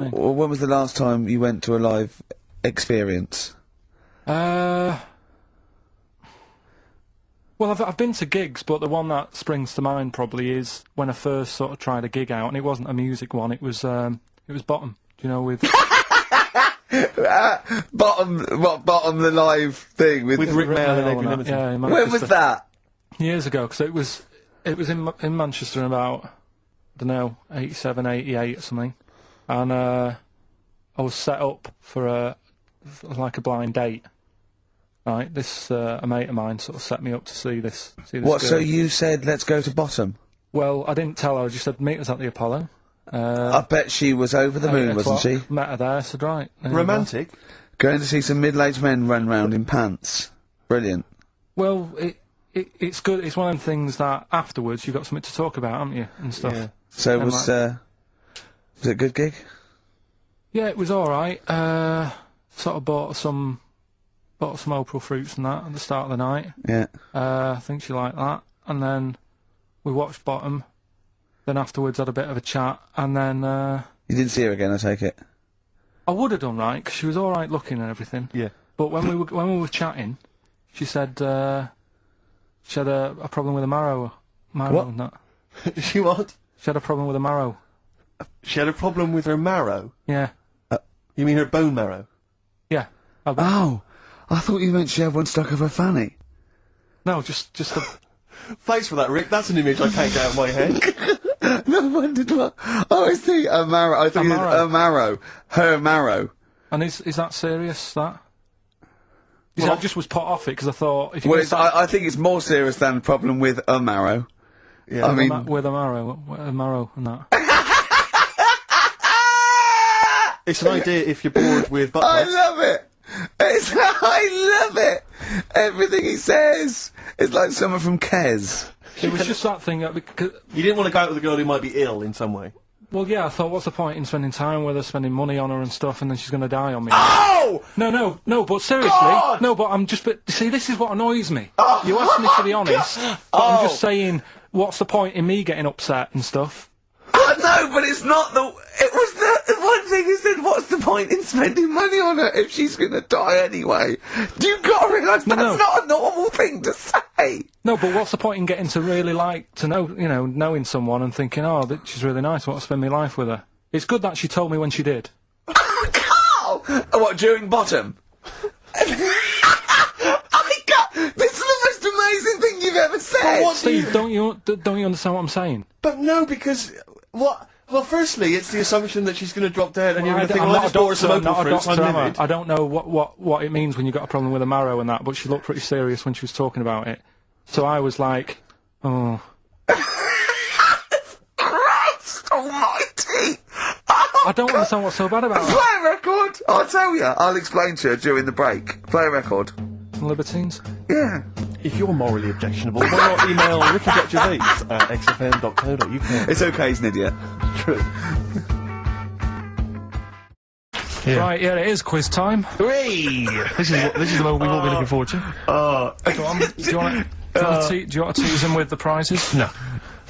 when was the last time you went to a live experience? Well, I've been to gigs, but the one that springs to mind probably is when I first sort of tried a gig out, and it wasn't a music one. It was Bottom. Do you know with Bottom the live thing with Rick Mail and Adrian Limited. Yeah, in when was Manchester. that? Years ago, because it was in Manchester in about, I don't know, 87, 88 or something, and I was set up for like a blind date. Right, this a mate of mine sort of set me up to see this. What? girl. So you said let's go to Bottom? Well, I didn't tell her. I just said meet us at the Apollo. I bet she was over the moon, wasn't she? Met her there. I said right. there you go. Romantic? Going to see some middle-aged men run round in pants. Brilliant. Well, it's good. It's one of them things that afterwards you've got something to talk about, haven't you, and stuff. Yeah. So And was it a good gig? Yeah, it was all right. Sort of bought some April fruits and that at the start of the night. Yeah. I think she liked that, and then we watched Bottom. Then afterwards had a bit of a chat, and then You didn't see her again, I take it? I would have done right because she was all right looking and everything. Yeah. But when we were chatting, she said she had a problem with a marrow. What? And that. She what? She had a problem with a marrow. She had a problem with her marrow? Yeah. You mean her bone marrow? Yeah. Oh, I thought you meant she had one stuck up her fanny. No, just a... Thanks for that, Rick. That's an image I can't get out of my head. No, I wondered what. Oh, I see, a marrow. I thought you meant a marrow. Her marrow. And is that serious, that? You see, I just was put off it because I thought... if you Well, I think it's more serious than the problem with a marrow. Yeah. I mean... with a marrow and that. It's an idea if you're bored with butt I plugs. love it! I love it! Everything he says is like someone from Kes. It was just that thing that... Because, You didn't want to go out with a girl who might be ill in some way. well, yeah, I thought, what's the point in spending time with her, spending money on her and stuff, and then she's going to die on me? Oh! No, but seriously, God! no, but I'm just, see, this is what annoys me. You asked me to be honest, but I'm just saying, what's the point in me getting upset and stuff? No, but it's not the... It was the one thing he said, what's the point in spending money on her if she's gonna die anyway? You've got to realise that's not a normal thing to say! No, but what's the point in getting to really like, to know, you know, knowing someone and thinking, oh, she's really nice, I want to spend my life with her. It's good that she told me when she did. Carl! What, during Bottom? This is the most amazing thing you've ever said! What do you... Steve, don't you understand what I'm saying? But no, because... What? Well, firstly, it's the assumption that she's going to drop dead and you're going to think, I'm well, I not just bought her some I'm not April a fruits, I'm doctor, am I? livid. I don't know what it means when you've got a problem with a marrow and that, but she looked pretty serious when she was talking about it. So I was like, oh... Christ almighty! I don't understand what's so bad about it. Play a record! I'll tell you. I'll explain to her during the break. Play a record. Libertines? Yeah. If you're morally objectionable, why not email ricky.gervais at xfm.co.uk? It's okay, he's an idiot. True. Right, yeah, it is quiz time. Hooray! This is the moment we've all been looking forward to. Go on, do you want to tease him with the prizes? No.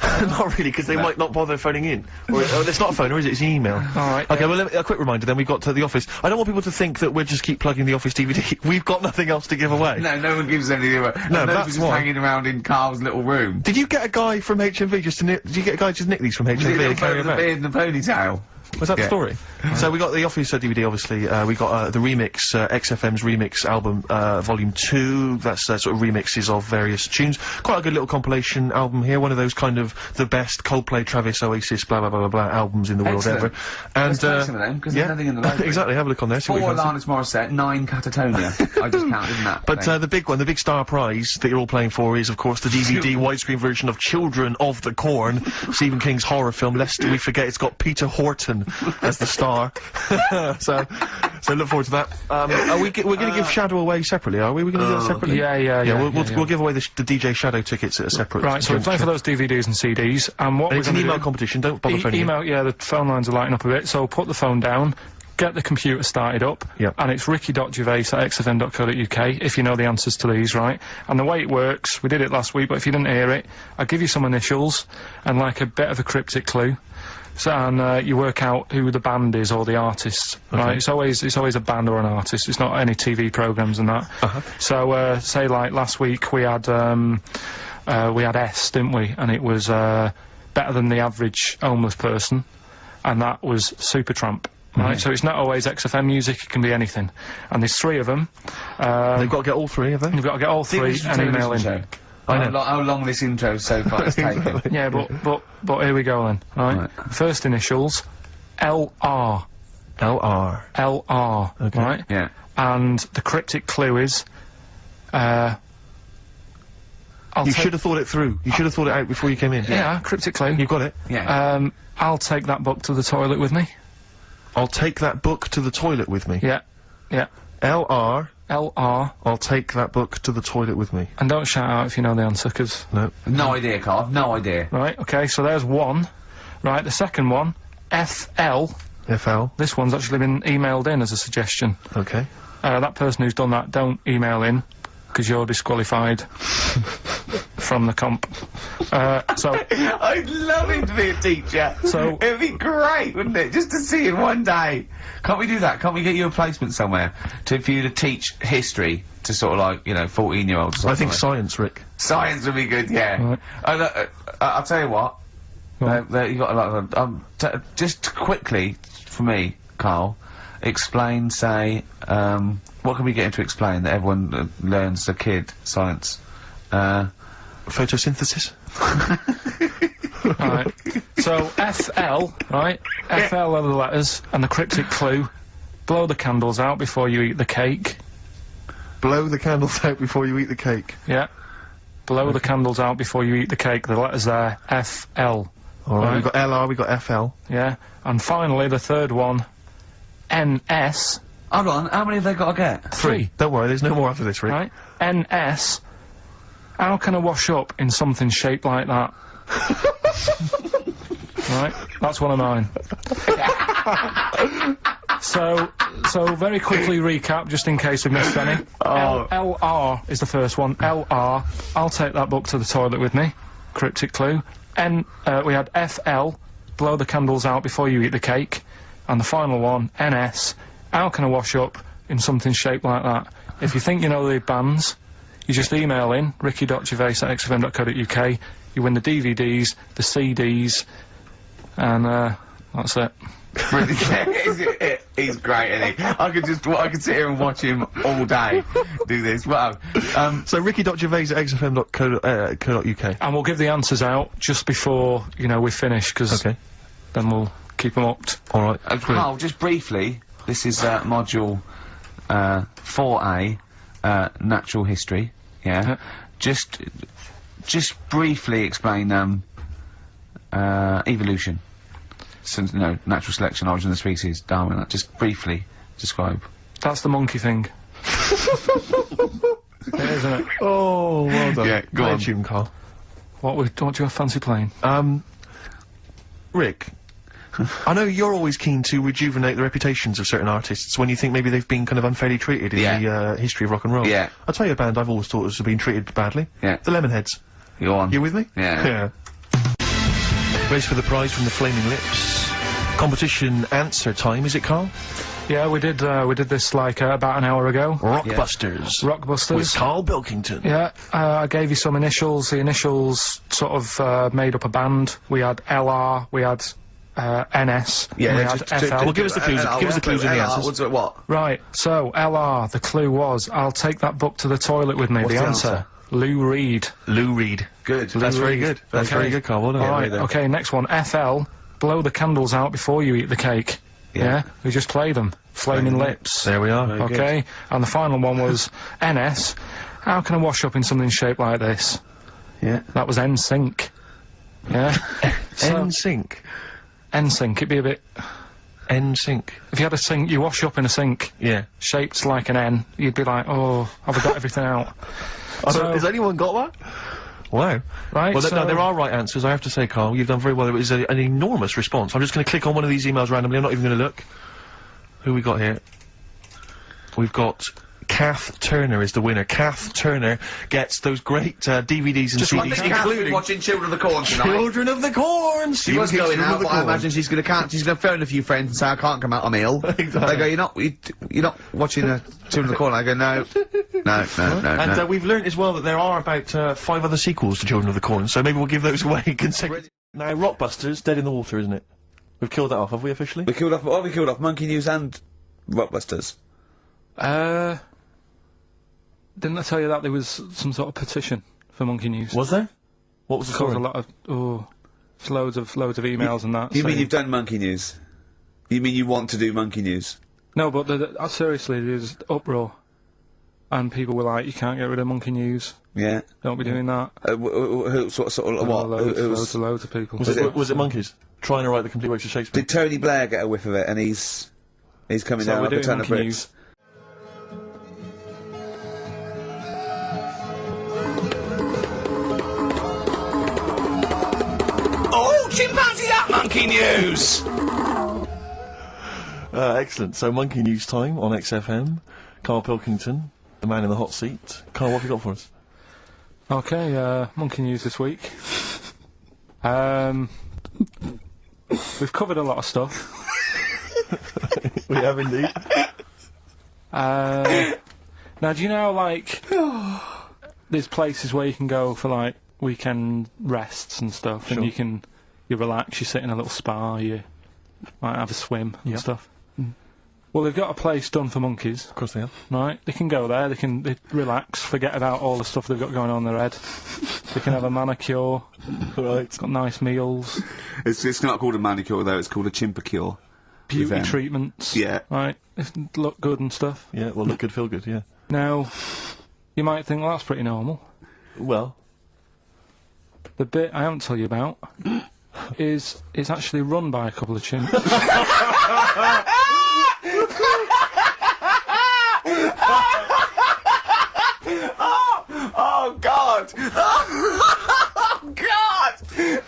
Not really, because they might not bother phoning in. Or it's not a phone, or is it? It's an email. Alright. Okay, well, a quick reminder then, we've got to the office. I don't want people to think that we'll just keep plugging the office DVD. We've got nothing else to give away. No one gives anything away. No, Nobody's that's just why. hanging around in Carl's little room. Did you get a guy from HMV just to nick, did you get a guy just nick these from HMV and carry The them beard and the ponytail. Was that the Yeah. story? So we got the Office DVD, obviously. We got the remix, XFM's remix album, Volume 2. That's sort of remixes of various tunes. Quite a good little compilation album here. One of those kind of the best Coldplay, Travis, Oasis, blah blah blah blah blah albums in the world Excellent. ever. And Let's play some of them, 'cause there's nothing in the library. exactly. Have a look on there. See what you 4 fancy. Alanis Morissette, 9 Catatonia. I just counted in that. But thing. the big one, the big star prize that you're all playing for is, of course, the DVD widescreen version of Children of the Corn, Stephen King's horror film. Lest we forget, it's got Peter Horton as the star. so look forward to that. We're going to give Shadow away separately, are we? We're going to do that separately. Yeah. We'll give away the DJ Shadow tickets at a separate. Right, so we're playing for those DVDs and CDs, and what And we're it's an going to email competition. Don't bother phoning in. email, yeah, the phone lines are lighting up a bit, so put the phone down, get the computer started up, Yep. and it's ricky.gervais@xfm.co.uk, if you know the answers to these, right? And the way it works, we did it last week, but if you didn't hear it, I'll give you some initials, and like a bit of a cryptic clue, So, and you work out who the band is or the artist, right? It's always a band or an artist. It's not any TV programs and that. So, say like last week we had S, didn't we? And it was better than the average homeless person, and that was Supertramp. Right, so it's not always XFM music, it can be anything. And there's 3 of them. They've got to get all 3, have they? You've got to get all 3 and email in. How long this intro so far has taken. Yeah, but here we go then, right? First initials, LR. LR. LR, Okay. right? Yeah. And the cryptic clue is, You should have thought it through. You should have thought it out before you came in. Yeah, cryptic clue. You've got it? Yeah. I'll take that book to the toilet with me. I'll take that book to the toilet with me. Yeah, yeah. LR. LR. I'll take that book to the toilet with me. And don't shout out if you know the answer, 'cause... No. No idea, Carl. No idea. Right, okay, so there's 1. Right, the second one, FL. FL. This one's actually been emailed in as a suggestion. Okay. That person who's done that, don't email in, because you're disqualified from the comp. So... I'd love him to be a teacher. So... It'd be great, wouldn't it? Just to see him one day. Can't we do that? Can't we get you a placement somewhere for you to teach history to sort of like, you know, 14-year-olds? I think science, Rick. Science would be good, yeah. Right. I'll tell you what. Right. You got a lot of... just quickly, for me, Carl, explain, say, what can we get him to explain that everyone learns as a kid? Science. Photosynthesis. Right. So, FL, right? FL are the letters, and the cryptic clue, blow the candles out before you eat the cake. Blow the candles out before you eat the cake. Yeah. Blow the candles out before you eat the cake. The letters there, FL. Alright, we've got LR, we've got FL. Yeah. And finally, the third one, NS. Hold on, how many have they got to get? 3. Don't worry, there's no more after this, Rick. Right? NS. How can I wash up in something shaped like that? Right? That's one of mine. So very quickly recap, just in case we've missed any. LR is the first one. LR. I'll take that book to the toilet with me. Cryptic clue. We had FL. Blow the candles out before you eat the cake. And the final one, NS. How can I wash up in something shaped like that? If you think you know the bands, you just email in ricky.gervais@xfm.co.uk. You win the DVDs, the CDs, and that's it. He's great, isn't he? I could sit here and watch him all day do this. Wow. So ricky.gervais@xfm.co.uk. And we'll give the answers out just before, you know, we finish, because then we'll keep them up. Alright. Carl, just briefly, this is module 4A, natural history. Yeah. Just briefly explain evolution. So, you know, natural selection, origin of the species, Darwin. Just briefly describe. That's the monkey thing. It is, isn't it? Oh, well done. Yeah, go on. Tune, Carl. What do you have fancy playing? Rick, I know you're always keen to rejuvenate the reputations of certain artists when you think maybe they've been kind of unfairly treated in the history of rock and roll. Yeah. I'll tell you a band I've always thought has been treated badly. Yeah. The Lemonheads. Go on. You with me? Yeah. Yeah. Race for the prize from the Flaming Lips. Competition answer time, is it, Carl? Yeah, we did this like about an hour ago. Rockbusters. Rockbusters. With Karl Pilkington. Yeah, I gave you some initials. The initials sort of made up a band. We had LR, we had NS, we had FL. Well, give us the clues. Give us the clues in the answers. What? Right, so LR, the clue was, I'll take that book to the toilet with me. What's the the answer? answer? Lou Reed. Lou Reed. Good. That's very good. That's very good, Carl. Well done. Alright, okay, next one. FL, blow the candles out before you eat the cake. Yeah, we just play them. Flaming Lips. There we are. Very Okay, and the final one was NS. How can I wash up in something shaped like this? Yeah. That was NSYNC. Yeah. NSYNC. NSYNC, it'd be a bit... NSYNC. If you had a sink, you wash up in a sink, Yeah. shaped like an N, you'd be like, oh, have I got everything out? Has anyone got that? Wow. Right, Well, so... no, there are right answers, I have to say, Carl. You've done very well. It was an enormous response. I'm just going to click on one of these emails randomly. I'm not even going to look. Who we got here? We've got Kath Turner is the winner. Kath Turner gets those great DVDs and I think CDs, Kath's been including watching Children of the Corn tonight. Children of the Corn. She was going out, but I imagine she's gonna phone a few friends and say, I can't come out, I'm ill. Exactly. They go, you're not watching Children of the Corn. I go, no. And we've learnt as well that there are about 5 other sequels to Children of the Corn, so maybe we'll give those away consecutively. Now, Rockbusters, dead in the water, isn't it? We've killed that off, have we, officially? We killed off Monkey News and Rockbusters. Didn't I tell you that there was some sort of petition for Monkey News? Was there? What was the There was story? a lot of, loads of emails and that. You mean saying- you've done Monkey News? You mean you want to do Monkey News? No, but seriously, there's uproar. And people were like, you can't get rid of Monkey News. Yeah. Don't be doing that. Who sort of what? Loads of people. Was it monkeys? Trying to write the complete works of Shakespeare? Did Tony Blair get a whiff of it, and he's coming So down we're like a doing ton of Monkey bricks? News. Oh, chimpanzee that Monkey News! Excellent. So, Monkey News time on XFM. Karl Pilkington, the man in the hot seat. Karl, what have you got for us? Okay, Monkey News this week. We've covered a lot of stuff. We have indeed. Now, do you know, like, there's places where you can go for, like, weekend rests and stuff, Sure. and you relax, you sit in a little spa, you might have a swim and stuff. Well, they've got a place done for monkeys, Of course they have. right? They can go there, they relax, forget about all the stuff they've got going on in their head. They can have a manicure, Right. it's got nice meals, It's not called a manicure though. It's called a chimpacure. beauty them. treatments, Yeah. right? They look good and stuff. Yeah, well, look good, feel good, yeah. Now, you might think, well, that's pretty normal. Well, The bit I haven't told you about is it's actually run by a couple of chimps. Oh God! Oh God!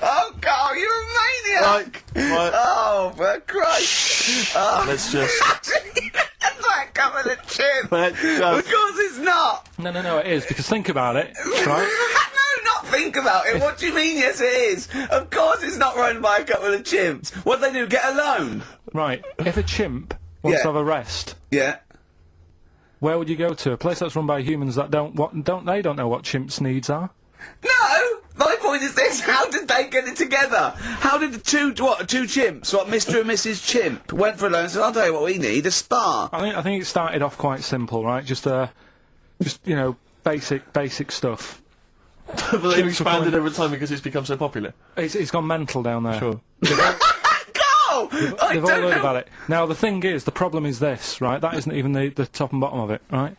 Oh God! You're a maniac! right, Oh, for Christ! Oh, let's just... that's like coming a chimp. Let's Of just... course it's not. No, it is, because think about it, right? No, not think about it. What do you mean? Yes, it is. Of course, it's not run by a couple of chimps. What do they do? Get a loan? Right, if a chimp wants Yeah. to have a rest, Yeah. where would you go to? A place that's run by humans that don't know what chimps' needs are? No. My point is this: how did they get it together? How did the two chimps, Mr. and Mrs. Chimp, went for a loan and said, "I'll tell you what we need: a spa." I think it started off quite simple, right? Just you know, basic stuff. But they've expanded over time because it's become so popular. It's gone mental down there. Sure. Go! I They've all don't heard know. about it. Now, the thing is, the problem is this, right? That isn't even the top and bottom of it, right?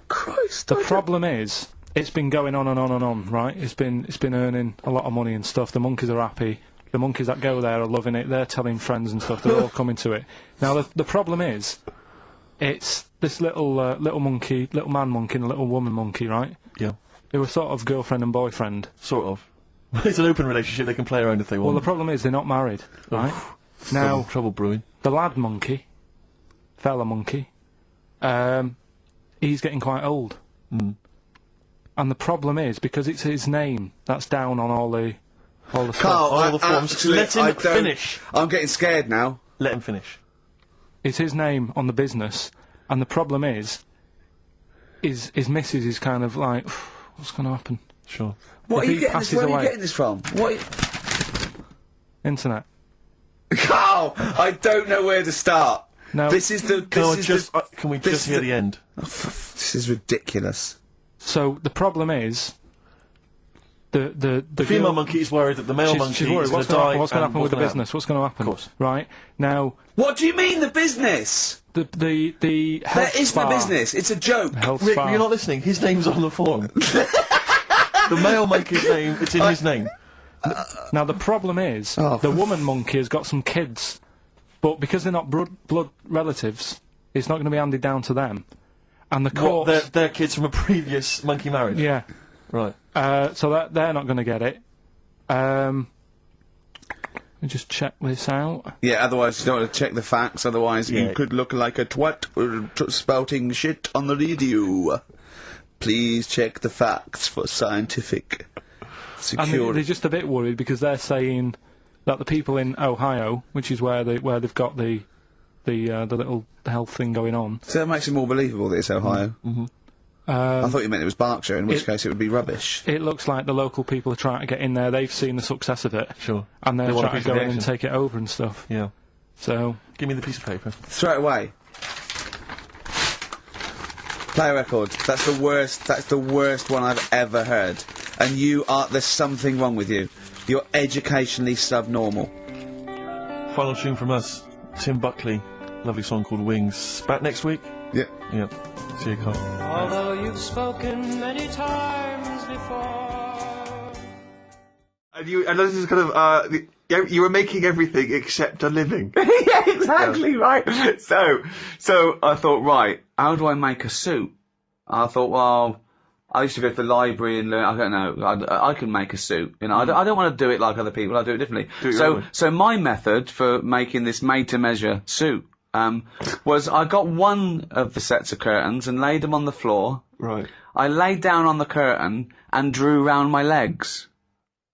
Christ! The problem is, it's been going on and on and on, right? It's been earning a lot of money and stuff. The monkeys are happy. The monkeys that go there are loving it. They're telling friends and stuff. They're all coming to it. Now, the problem is, it's this little monkey, little man monkey and a little woman monkey, right? Yeah. They were sort of girlfriend and boyfriend. Sort of. It's an open relationship, they can play around if they Well, the want. problem is they're not married, right? Now, Trouble brewing. the lad monkey, fella monkey, he's getting quite old. Mm. And the problem is, because it's his name that's down on all the stuff. Carl, All the forms. actually, Let him I don't- finish. I'm getting scared now. Let him finish. It's his name on the business, and the problem is his missus is kind of like, what's going to happen? Sure. What If are he you getting this? passes Where are you away- getting this from? What? Internet. Carl, I don't know where to start. Now, This is the. Can we this just is hear the- the end? This is ridiculous. so the problem is, the Female girl- monkey is worried that the male she's monkey worried. is What's going to going to die. happen? What's going to and happen with the gonna business? What's going to happen? Of course. Right now, What do you mean the business? the health There is no spa- business. It's a joke. Health Rick, spa. you're not listening. His name's on the form. The male monkey's name, it's in his name. Now the problem is, the woman monkey has got some kids, but because they're not blood relatives, it's not going to be handed down to them. And the What, courts, they're kids from a previous monkey marriage? yeah, Right. so that they're not going to get it. And me just check this out. Yeah, otherwise you don't want to check the facts, otherwise you could look like a twat spouting shit on the radio. Please check the facts for scientific security. And they're just a bit worried because they're saying that the people in Ohio, which is where they've got the little health thing going on. So that makes it more believable that it's Ohio. I thought you meant it was Berkshire, in which case it would be rubbish. It looks like the local people are trying to get in there. They've seen the success of it. Sure. And they're They want a trying piece to of go the in and action. take it over and stuff. Yeah. So... Give me the piece of paper. Throw it away. Play a record. That's the worst one I've ever heard. And there's something wrong with you. You're educationally subnormal. Final tune from us, Tim Buckley. Lovely song called Wings. Back next week? Yeah. Yeah. See you, Carl. Although you've spoken many times before. And this is kind of, you were making everything except a living. Yeah, exactly, right. So I thought, right, how do I make a suit? I thought, well, I used to go to the library and learn, I don't know, I can make a suit, you know, I don't want to do it like other people, I do it differently. So my method for making this made-to-measure suit, was I got one of the sets of curtains and laid them on the floor. Right. I laid down on the curtain and drew round my legs.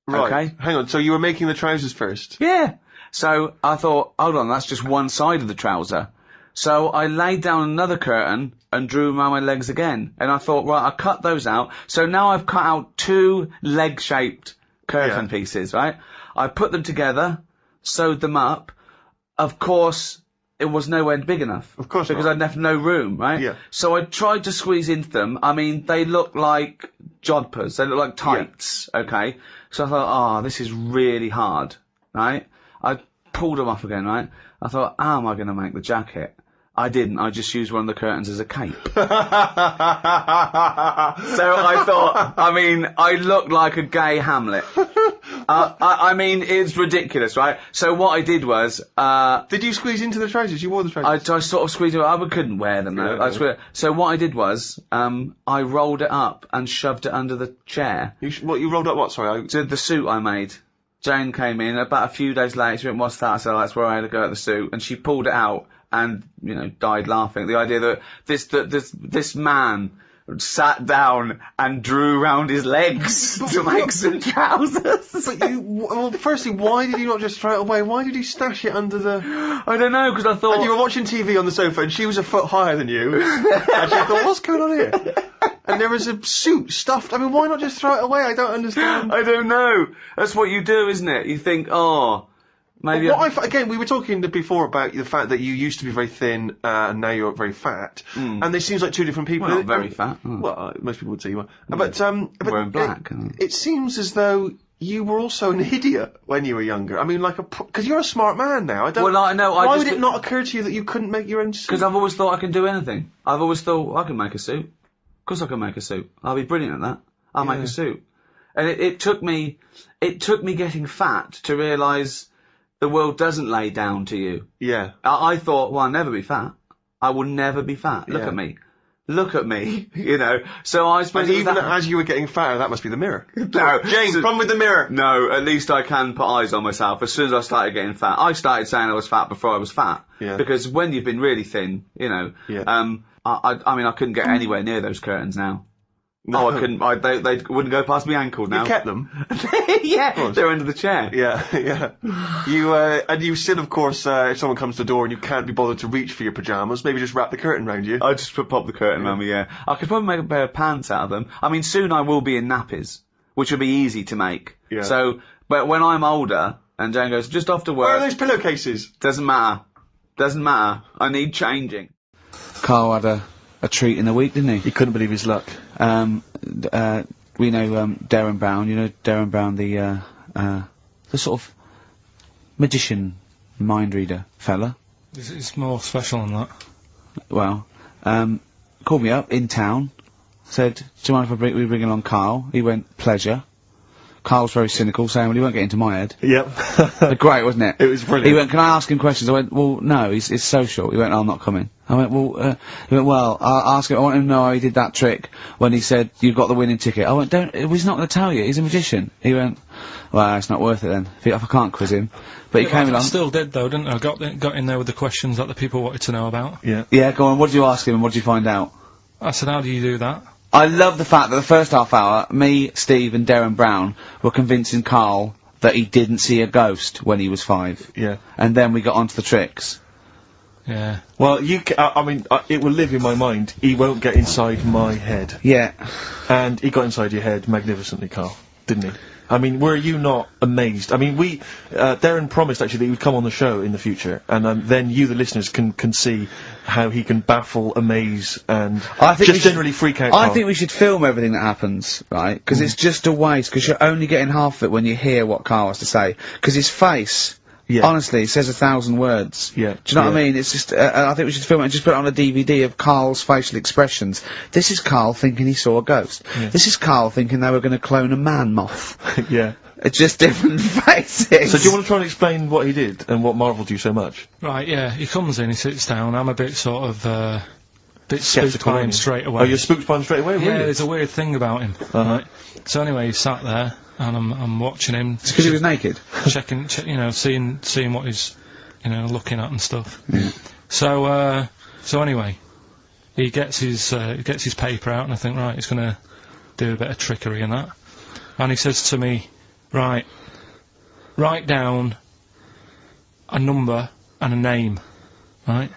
Right. Okay? Hang on, so you were making the trousers first? Yeah. So I thought, hold on, that's just one side of the trouser. So I laid down another curtain and drew around my legs again. And I thought, right, I cut those out. So now I've cut out 2 leg-shaped curtain pieces, right? I put them together, sewed them up. Of course, it was nowhere big enough. Of course because not. I'd left no room, right? Yeah. So I tried to squeeze into them. I mean, they look like jodhpurs. They look like tights, okay? So I thought, this is really hard, right? I pulled them off again, right? I thought, how am I going to make the jacket? I didn't. I just used one of the curtains as a cape. So I thought, I mean, I looked like a gay Hamlet. I mean, it's ridiculous, right? So what I did was... Did you squeeze into the trousers? You wore the trousers? I sort of squeezed it. I couldn't wear them, though. Yeah. So what I did was, I rolled it up and shoved it under the chair. You rolled up what? Sorry, To the suit I made. Jane came in about a few days later. She went, "What's that?" I said, "That's where I had to go at the suit." And she pulled it out and, you know, died laughing. The idea that this man sat down and drew round his legs to make some trousers. But well, firstly, why did you not just throw it away? Why did you stash it under the... I don't know, because I thought... And you were watching TV on the sofa and she was a foot higher than you. And she thought, what's going on here? And there was a suit stuffed. I mean, why not just throw it away? I don't understand. I don't know. That's what you do, isn't it? You think, maybe... Again, we were talking before about the fact that you used to be very thin, and now you're very fat. And they seems like 2 different people. Well, not very fat. Well, most people would say you are. But wearing black. It seems as though you were also an idiot when you were younger. I mean, because you're a smart man now. Well, I know. Why would it not occur to you that you couldn't make your own suit? Because I've always thought I can do anything. I've always thought I can make a suit. Of course I can make a suit. I'll be brilliant at that. I'll make a suit. And it took me getting fat to realise the world doesn't lay down to you. Yeah. I thought, well, I'll never be fat. I will never be fat. Look at me. Look at me, you know. So I suppose... And even as you were getting fatter, that must be the mirror. No. James, come with the mirror. No, at least I can put eyes on myself. As soon as I started getting fat, I started saying I was fat before I was fat. Yeah. Because when you've been really thin, you know, I mean, I couldn't get anywhere near those curtains now. No. I couldn't. They wouldn't go past my ankle now. You kept them? Yeah, they're under the chair. Yeah. You still, of course, if someone comes to the door and you can't be bothered to reach for your pyjamas, maybe just wrap the curtain round you. I just pop the curtain around me, yeah. I could probably make a pair of pants out of them. I mean, soon I will be in nappies, which will be easy to make. Yeah. So, but when I'm older, and Jane goes, just off to work... Where are those pillowcases? Doesn't matter. I need changing. Carl had a treat in the week, didn't he? He couldn't believe his luck. We know Darren Brown. You know Darren Brown, the sort of magician, mind reader fella. It's more special than that. Well, called me up in town, said, "Do you mind if we bring along Karl?" He went, "Pleasure." Carl's very cynical, saying, "Well, he won't get into my head." Yep. Great, wasn't it? It was brilliant. He went, "Can I ask him questions?" I went, "Well, no, it's social." He went, "I'm not coming." I went, "Well," he went, "Well, I'll ask him, I want him to know how he did that trick when he said, 'You've got the winning ticket.'" I went, he's not going to tell you, he's a magician." He went, well, it's not worth it then, if I can't quiz him. But he came I along. still did though, didn't I? Got in there with the questions that the people wanted to know about. Yeah. Yeah, go on, what did you ask him and what did you find out? I said, how do you do that? I love the fact that the first half hour, me, Steve and Darren Brown were convincing Karl that he didn't see a ghost when he was 5. Yeah. And then we got onto the tricks. Yeah. Well, I mean, it will live in my mind. He won't get inside my head. Yeah. And he got inside your head magnificently, Karl, didn't he? I mean, were you not amazed? I mean, Darren promised actually that he would come on the show in the future, and then you, the listeners, can see how he can baffle, amaze, and just generally freak out. I Karl. think we should film everything that happens, right? Because it's just a waste, because you're only getting half of it when you hear what Karl has to say. Because his face, honestly, he says 1,000 words. Yeah. Do you know what I mean? It's just, I think we should film it and just put it on a DVD of Karl's facial expressions. This is Karl thinking he saw a ghost. Yeah. This is Karl thinking they were going to clone a man moth. Yeah. It's just different faces. So do you want to try and explain what he did and what marvelled you so much? Right, yeah, he comes in, he sits down, I'm a bit sort of, bit spooked Skeptical, by aren't him you? straight away. Oh, you're spooked by him straight away, Yeah, really? there's a weird thing about him. Right. So anyway, he sat there, and I'm watching him. It's because he was naked. checking, you know, seeing what he's, you know, looking at and stuff. Mm. So anyway, he gets his paper out, and I think, right, he's gonna do a bit of trickery and that. And he says to me, right, write down a number and a name, right?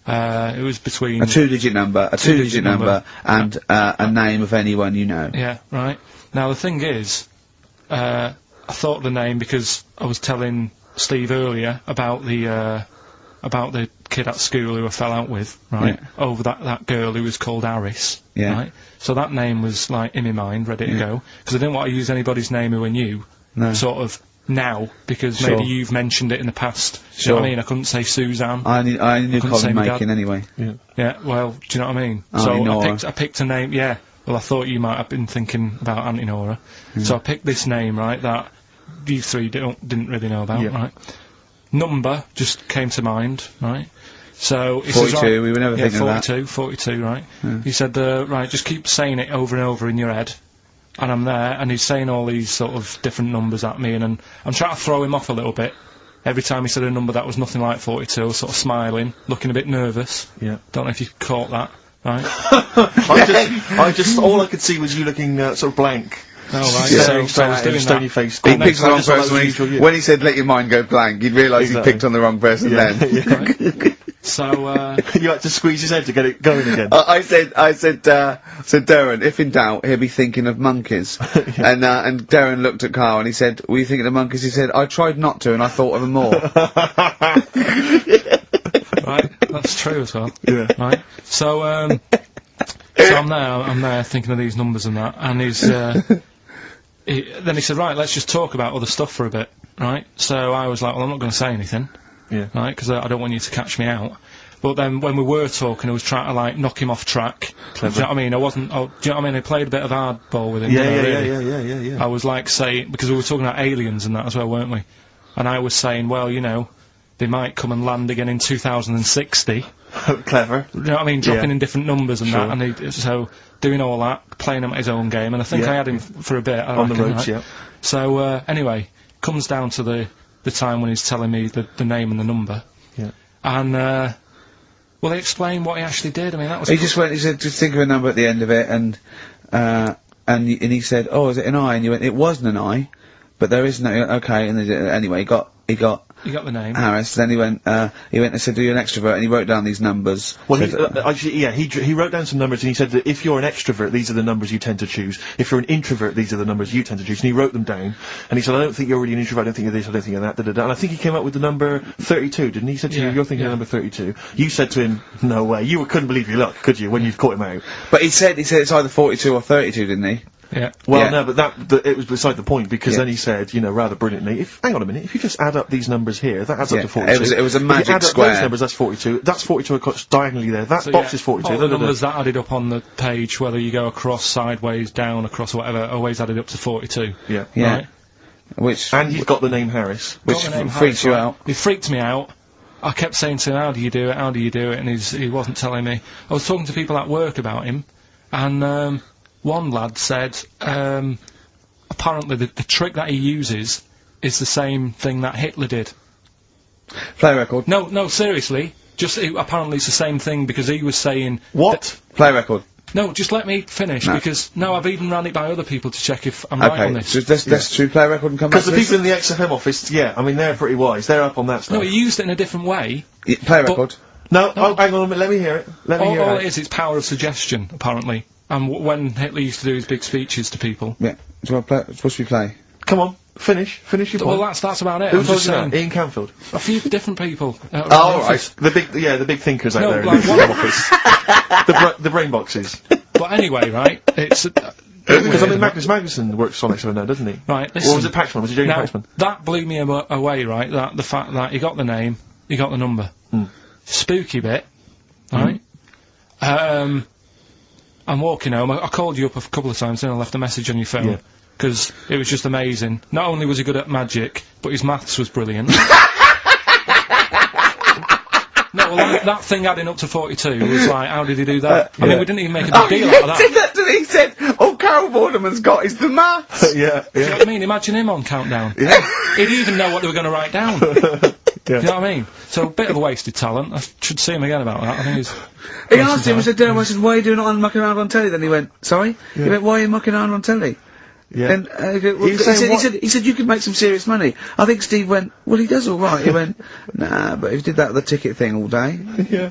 It was between A 2-digit number, a 2-digit number, and a name of anyone you know. Yeah, right. Now the thing is, I thought of the name because I was telling Steve earlier about the kid at school who I fell out with, right? Yeah. Over that girl who was called Aris, Yeah. right? So that name was like in my mind, ready to go, because I didn't want to use anybody's name who I knew, No. sort of now, because Sure. maybe you've mentioned it in the past. Do you Sure. know what I mean? I couldn't say Suzanne. I knew couldn't say column my making dad. anyway. Yeah, well, do you know what I mean? Auntie So Nora. I picked a name, yeah. Well, I thought you might have been thinking about Auntie Nora. So I picked this name, right, that you three didn't really know about, Yeah. right? Number just came to mind, right? So he 42, says, right, we were never yeah, thinking of that. 42, right? He said, right, just keep saying it over and over in your head. And I'm there, and he's saying all these sort of different numbers at me, and I'm trying to throw him off a little bit. Every time he said a number that was nothing like 42, I was sort of smiling, looking a bit nervous. Yeah. Don't know if you caught that, right? I just, all I could see was you looking sort of blank. Oh, right. Staring So I was doing stony that. face. He And picked the I wrong just thought that person was usual you. when he said let your mind go blank, you'd realise Exactly. he picked on the wrong person then. Yeah. So, You had to squeeze his head to get it going again. I said, Darren, if in doubt, he'll be thinking of monkeys. And Darren looked at Karl and he said, were you thinking of monkeys? He said, I tried not to and I thought of them more. right, that's true as well. Yeah. Right. So I'm there thinking of these numbers and that, and then he said, right, let's just talk about other stuff for a bit, right? So I was like, well, I'm not going to say anything, Yeah. right, because I don't want you to catch me out. But then when we were talking, I was trying to like knock him off track. Clever. Do you know what I mean? I wasn't. Oh, do you know what I mean? I played a bit of hardball with him. didn't I, really? Yeah. I was like saying, because we were talking about aliens and that as well, weren't we? And I was saying, well, you know, they might come and land again in 2060. Clever. You know what I mean? Dropping Yeah. in different numbers and Sure. that, and so doing all that, playing him at his own game, and I think Yeah. I had him for a bit. I On the reckon, ropes, right? yeah. So anyway, comes down to the time when he's telling me the name and the number, Yeah. and will he explain what he actually did? I mean, that was He just went, he said, just think of a number at the end of it, and he said, oh, is it an I? And you went, it wasn't an I, but there is no, okay, and anyway, he got you got the name. Harris, then he went and said, are you an extrovert? And he wrote down these numbers. Well, Said, actually, yeah, he wrote down some numbers and he said that if you're an extrovert, these are the numbers you tend to choose. If you're an introvert, these are the numbers you tend to choose. And he wrote them down. And he said, I don't think you're really an introvert, I don't think you're this, I don't think you're that, da-da-da. And I think he came up with the number 32, didn't he? He said to you, Yeah, you're thinking yeah. of number 32. You said to him, no way. You couldn't believe your luck, could you, when you'd caught him out? but he said it's either 42 or 32, didn't he? Yeah. Well, Yeah. no, but it was beside the point, because Yeah. then he said, you know, rather brilliantly, hang on a minute, if you just add up these numbers here, that adds Yeah, up to 42. it was a If you magic add up square. those numbers, that's 42. That's 42 across diagonally there. That So, box yeah, is 42. all the da-da-da. numbers that added up on the page, whether you go across, sideways, down, across, whatever, always added up to 42. Yeah. Yeah. Right? Which And he's got the name Harris. which Got the name freaks Harris, you right? out. He freaked me out. I kept saying to him, how do you do it, how do you do it, and he wasn't telling me. I was talking to people at work about him, and one lad said, I apparently the trick that he uses is the same thing that Hitler did. Play record. No, seriously. Apparently it's the same thing because he was saying... What? Play record. No, just let me finish, because I've even ran it by other people to check if I'm Okay, right on this. so let's do play record and come back Because to the this. people in the XFM office, I mean, they're pretty wise. They're up on that stuff. No, he used it in a different way. Play record. No, oh, hang on a minute, let me hear it. All it is, it's power of suggestion, apparently. And when Hitler used to do his big speeches to people. Yeah. Do you want to play? It's supposed to be play. Come on, finish your point. Well, that's about it. Who I'm told just you saying. that? Ian Canfield. A few different people. Oh, right. The big thinkers out No, there in like the one- XFM office. The brain boxes. But anyway, right, it's... Because I mean, Magnus Magnuson works on XFM now, doesn't he? Right, listen. Or was it Paxman? Was it Jamie Now, Paxman? that blew me away, right, that the fact that he got the name, he got the number. Spooky bit, right? I'm walking home. I called you up a couple of times and I left a message on your phone. Because it was just amazing. Not only was he good at magic, but his maths was brilliant. No, well, that thing adding up to 42 was like, how did he do that? I mean, we didn't even make a big deal out of that. Did that, did he said, all Carol Vorderman's got is the maths. Yeah. Do you know what I mean? Imagine him on Countdown. Yeah. He'd even know what they were going to write down. Do you know what I mean? So, a bit of a wasted talent. I should see him again about that. I think he's... He asked him, I said, Darren, I said, why are you doing it on mucking around on telly? Then he went, sorry? He went, why are you mucking around on telly? Yeah. And he said you could make some serious money. I think Steve went, well, he does all right. He went, nah, but if he did that with the ticket thing all day. Yeah.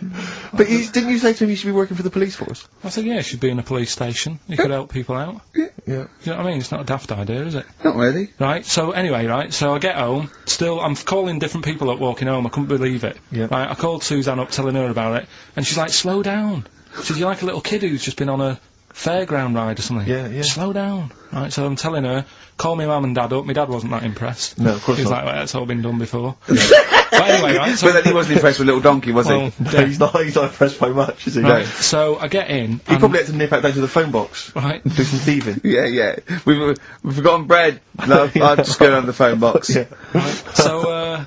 But didn't you say to him you should be working for the police force? I said, yeah, he should be in a police station. He could help people out. Yeah. Do you know what I mean? It's not a daft idea, is it? Not really. Right, so anyway, right, so I get home, still, I'm calling different people up walking home, I couldn't believe it. Yeah. Right, I called Suzanne up telling her about it, and she's like, slow down. She said, you're like a little kid who's just been on a fairground ride or something. Yeah. Slow down. Right, so I'm telling her, call me mum and dad up. My dad wasn't that impressed. No, of course He was not. like, well, that's all been done before. But anyway, right, so... But then he wasn't impressed with Little Donkey, was well, he? No, he's not impressed by much, is he? right, so I get in, He probably had to nip out down to the phone box. right, Do some thieving. Yeah. We've forgotten bread. No, I'll just go down the phone box. Yeah. right,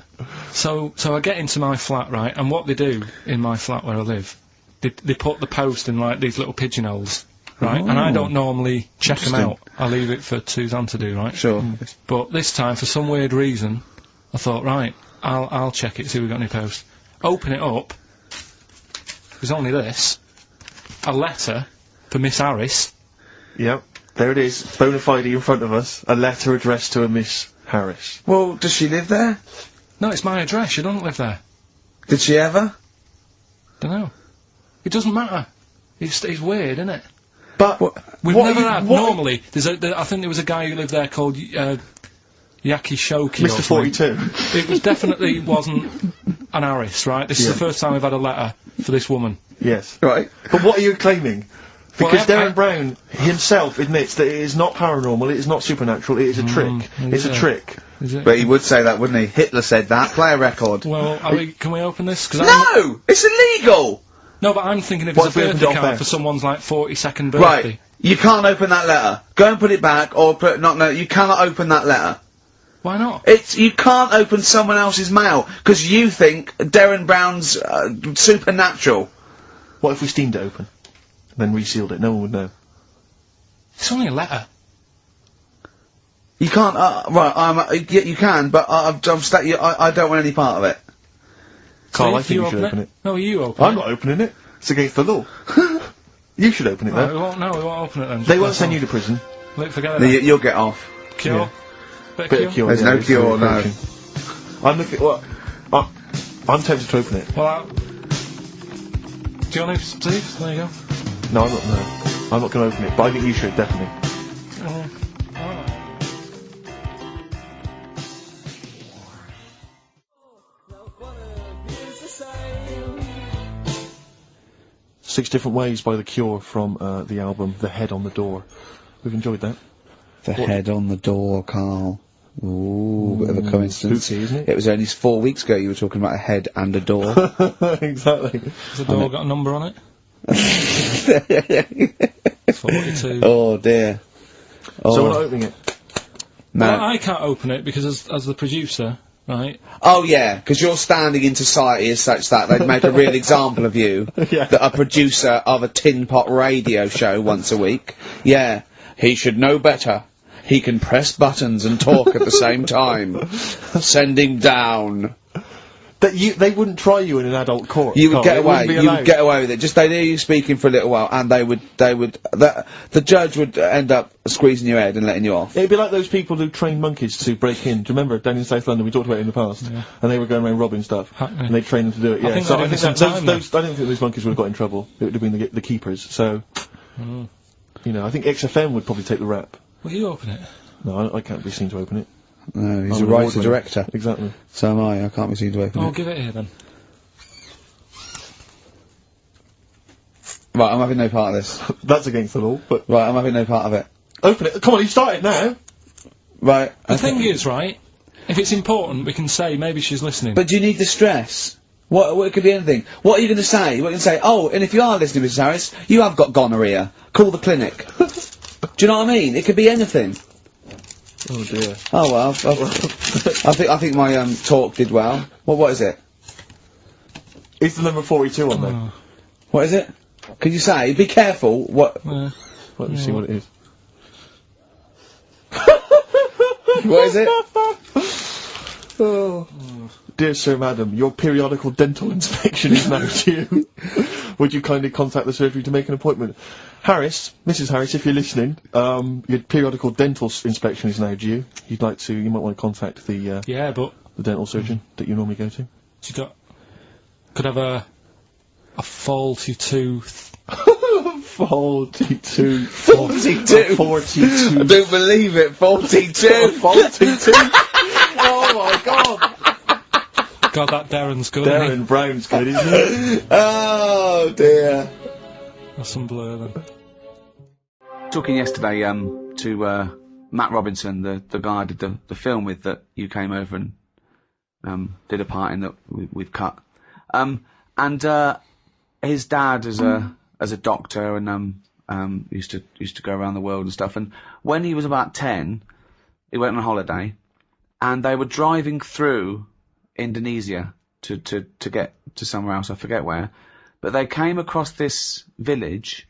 so I get into my flat, right, and what they do in my flat where I live, they put the post in, like, these little pigeonholes. Right, and I don't normally check them out. I leave it for Suzanne to do, right? Sure. But this time, for some weird reason, I thought, right, I'll check it, see if we've got any posts. Open it up. There's only this. A letter for Miss Harris. Yep. There it is. Bona fide in front of us. A letter addressed to a Miss Harris. Well, does she live there? No, it's my address. She doesn't live there. Did she ever? Dunno. It doesn't matter. It's weird, isn't it? But We've what never you- had. what- Normally, I think there was a guy who lived there called Yaki Shoki. Mr. 42. It was definitely wasn't an Harris, right? This is Yeah. the first time we've had a letter for this woman. Yes. Right. But what are you claiming? Because Well, Darren Brown himself admits that it is not paranormal, it is not supernatural, it is a trick. It's a yeah. trick. Is it? But he would say that, wouldn't he? Hitler said that. Play a record. Well, can we open this? 'Cause No! It's illegal! No, but I'm thinking if What it's if a we opened birthday it off card air? for someone's like 42nd birthday. Right. You can't open that letter. Go and put it back, or put, no, you cannot open that letter. Why not? You can't open someone else's mail, because you think Darren Brown's, supernatural. What if we steamed it open? Then resealed it, no one would know. It's only a letter. You can't, yeah, you can, but I don't want any part of it. Carl, I Steve, think you should open it. No, you open I'm it. not opening it. It's against the law. You should open it, Right, though. we won't open it then. They won't send you to prison. Look, forget No, it. You'll get off. Cure. Yeah. Bit Bit of of cure. cure. There's no it's cure, really no. approaching. I'm looking. Well, I'm tempted to open it. Well, do you want to, Steve? There you go. No, I'm not. No, I'm not going to open it. But I think you should definitely. Alright. 6 Different Ways by The Cure from the album The Head on the Door. We've enjoyed that. The head on the door, Carl. Ooh, bit of a coincidence. Spooky, isn't it? It was only 4 weeks ago you were talking about a head and a door. Exactly. Has the door got a number on it? 42. Oh dear. Oh. So we're not opening it. No. Well, I can't open it because as the producer, right? Oh yeah, because your standing in society is such that they'd make a real example of you. Yeah. That a producer of a tin pot radio show once a week. Yeah, he should know better. he can press buttons and talk at the same time. Send him down. They wouldn't try you in an adult court. You would get away. You You would get away with it. Just they'd hear you speaking for a little while, and the judge would end up squeezing your head and letting you off. It'd be like those people who train monkeys to break in. Do you remember down in South London? We talked about it in the past, and they were going around robbing stuff, and they trained them to do it. Yeah, I think so they I did think it some time I don't think those monkeys would have got in trouble. It would have been the keepers. So, you know, I think XFM would probably take the rap. Will you open it? No, I can't be seen to open it. No, he's I'm a an writer award-winner. director. Exactly. So am I. I can't be seen to open Oh, it. give it here then. Right, I'm having no part of this. That's against the law, but Right, I'm having no part of it. open it. Come on, you started now. Right. The thing is, right, if it's important, we can say maybe she's listening. But do you need the stress? What it could be anything. What are you going to say? What are you going to say? Oh, and if you are listening, Mrs. Harris, you have got gonorrhea. Call the clinic. Do you know what I mean? It could be anything. Oh dear. Oh well, I think my talk did well. What is it? It's the number 42 on there. What is it? Could you say? Be careful. What? Let me see what it is. What is it? Oh. Dear Sir, Madam, your periodical dental inspection is now due. Would you kindly contact the surgery to make an appointment? Harris, Mrs. Harris, if you're listening, your periodical dental inspection is now due. You might want to contact the yeah, but the dental surgeon that you normally go to. she could have a faulty tooth. 42. 42. 42. I don't believe it. 42. 42. Oh my God. God, that Darren's good. isn't he? Darren Brown's good, isn't he? Oh dear. That's some blur then. Talking yesterday to Matt Robinson, the guy I did the film with that you came over and did a part in that we've cut. And his dad is a doctor and used to go around the world and stuff. And when he was about 10, he went on holiday, and they were driving through Indonesia to get to somewhere else. I forget where, but they came across this village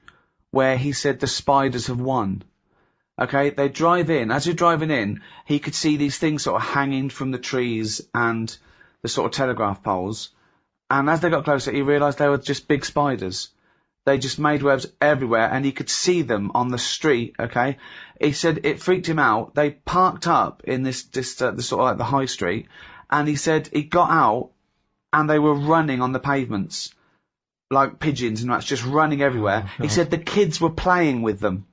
where he said the spiders have won. Okay, they drive in. As you're driving in, he could see these things sort of hanging from the trees and the sort of telegraph poles. And as they got closer, he realised they were just big spiders. They just made webs everywhere, and he could see them on the street, okay? He said it freaked him out. They parked up in the sort of like the high street, and he said he got out, and they were running on the pavements, like pigeons and rats, just running everywhere. He said the kids were playing with them.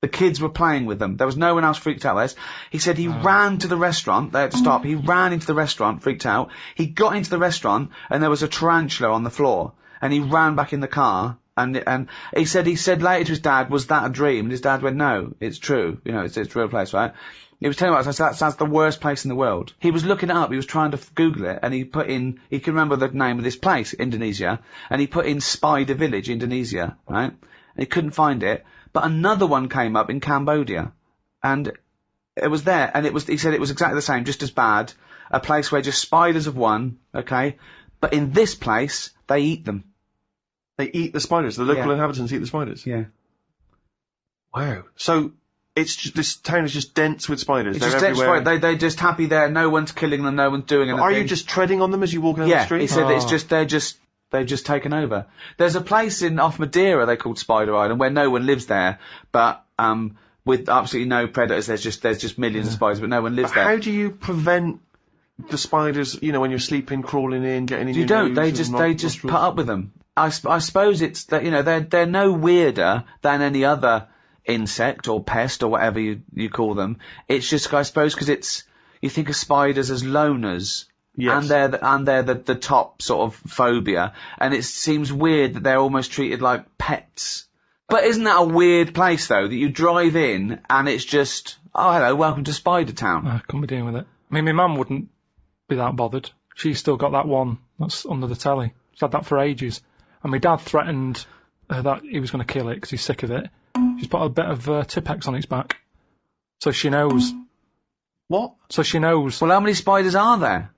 The kids were playing with them. There was no one else freaked out less. He said he ran to the restaurant. They had to stop. He ran into the restaurant, freaked out. He got into the restaurant, and there was a tarantula on the floor. And he ran back in the car. And he said later to his dad, was that a dream? And his dad went, no, it's true. You know, it's a real place, right? He was telling me about it. I said, that's the worst place in the world. He was looking it up. He was trying to Google it, and he can remember the name of this place, Indonesia, and he put in Spider Village, Indonesia, right? And he couldn't find it. But another one came up in Cambodia, and it was there, and he said it was exactly the same, just as bad. A place where just spiders have won, okay? But in this place, they eat them. They eat the spiders. The local inhabitants eat the spiders. Yeah. Wow. So it's just, this town is just dense with spiders. It's They're just everywhere. they're just happy there. No one's killing them. No one's doing anything. Are you just treading on them as you walk down the street? He said it's just they've just taken over. There's a place off Madeira they called Spider Island where no one lives there, but with absolutely no predators. There's just millions of spiders, but no one lives there. How do you prevent the spiders? You know, when you're sleeping, crawling in, getting in. You don't. They just put up with them. I suppose it's that, you know, they're no weirder than any other insect or pest or whatever you call them. It's just, I suppose, because you think of spiders as loners. Yes. And they're the top sort of phobia, and it seems weird that they're almost treated like pets. But isn't that a weird place though, that you drive in and it's just, oh hello, welcome to Spider Town. I couldn't be dealing with it. I mean, my mum wouldn't be that bothered. She's still got that one that's under the telly. She's had that for ages. And my dad threatened that he was going to kill it because he's sick of it. She's put a bit of Tipex on its back. So she knows. What? So she knows. Well, how many spiders are there?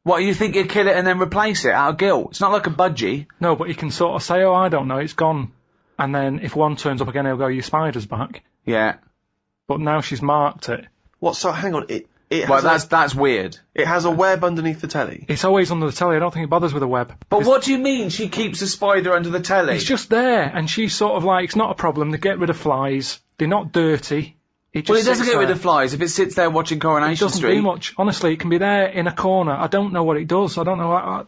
What, you think you'd kill it and then replace it out of guilt? It's not like a budgie. No, but you can sort of say, oh, I don't know, it's gone. And then if one turns up again, he'll go, your spider's back. Yeah. but now she's marked it. What? So hang on. It Well, has that's weird. it has a web underneath the telly. It's always under the telly. I don't think it bothers with a web. But what do you mean she keeps a spider under the telly? It's just there, and she's sort of like, it's not a problem. They get rid of flies. They're not dirty. It Well, just it doesn't sits get rid there. of flies if it sits there watching It Coronation doesn't Street. do much. Honestly, it can be there in a corner. I don't know what it does. I don't know.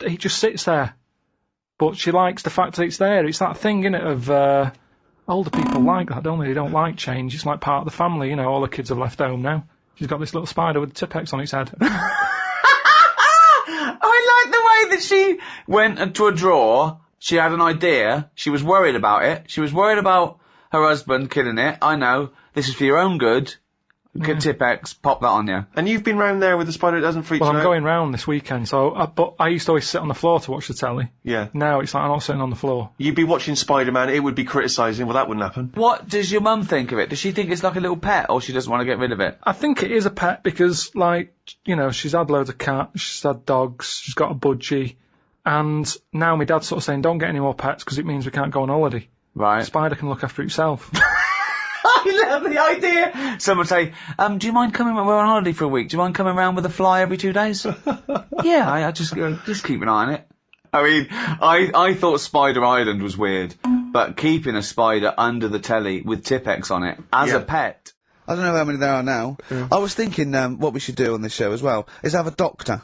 It just sits there. But she likes the fact that it's there. It's that thing, innit, of older people like that, don't they? They don't like change. It's like part of the family, you know. All the kids have left home now. She's got this little spider with Tipex on its head. I like the way that she went into a drawer. She had an idea. She was worried about it. She was worried about her husband killing it. I know. This is for your own good. Tipex, pop that on you. And you've been round there with the spider. It doesn't freak Well, you I'm out. going round this weekend, but I used to always sit on the floor to watch the telly. Yeah. Now it's like I'm not sitting on the floor. You'd be watching Spider-Man. It would be criticising. Well, that wouldn't happen. What does your mum think of it? Does she think it's like a little pet, or she doesn't want to get rid of it? I think it is a pet because, like, you know, she's had loads of cats, she's had dogs, she's got a budgie, and now my dad's sort of saying, don't get any more pets because it means we can't go on holiday. Right. Spider can look after itself. I love the idea. Someone say, do you mind coming, we're on holiday for a week, do you mind coming around with a fly every 2 days? Yeah, I just keep an eye on it. I mean, I thought Spider Island was weird, but keeping a spider under the telly with Tipex on it as a pet. I don't know how many there are now. I was thinking what we should do on this show as well is have a doctor.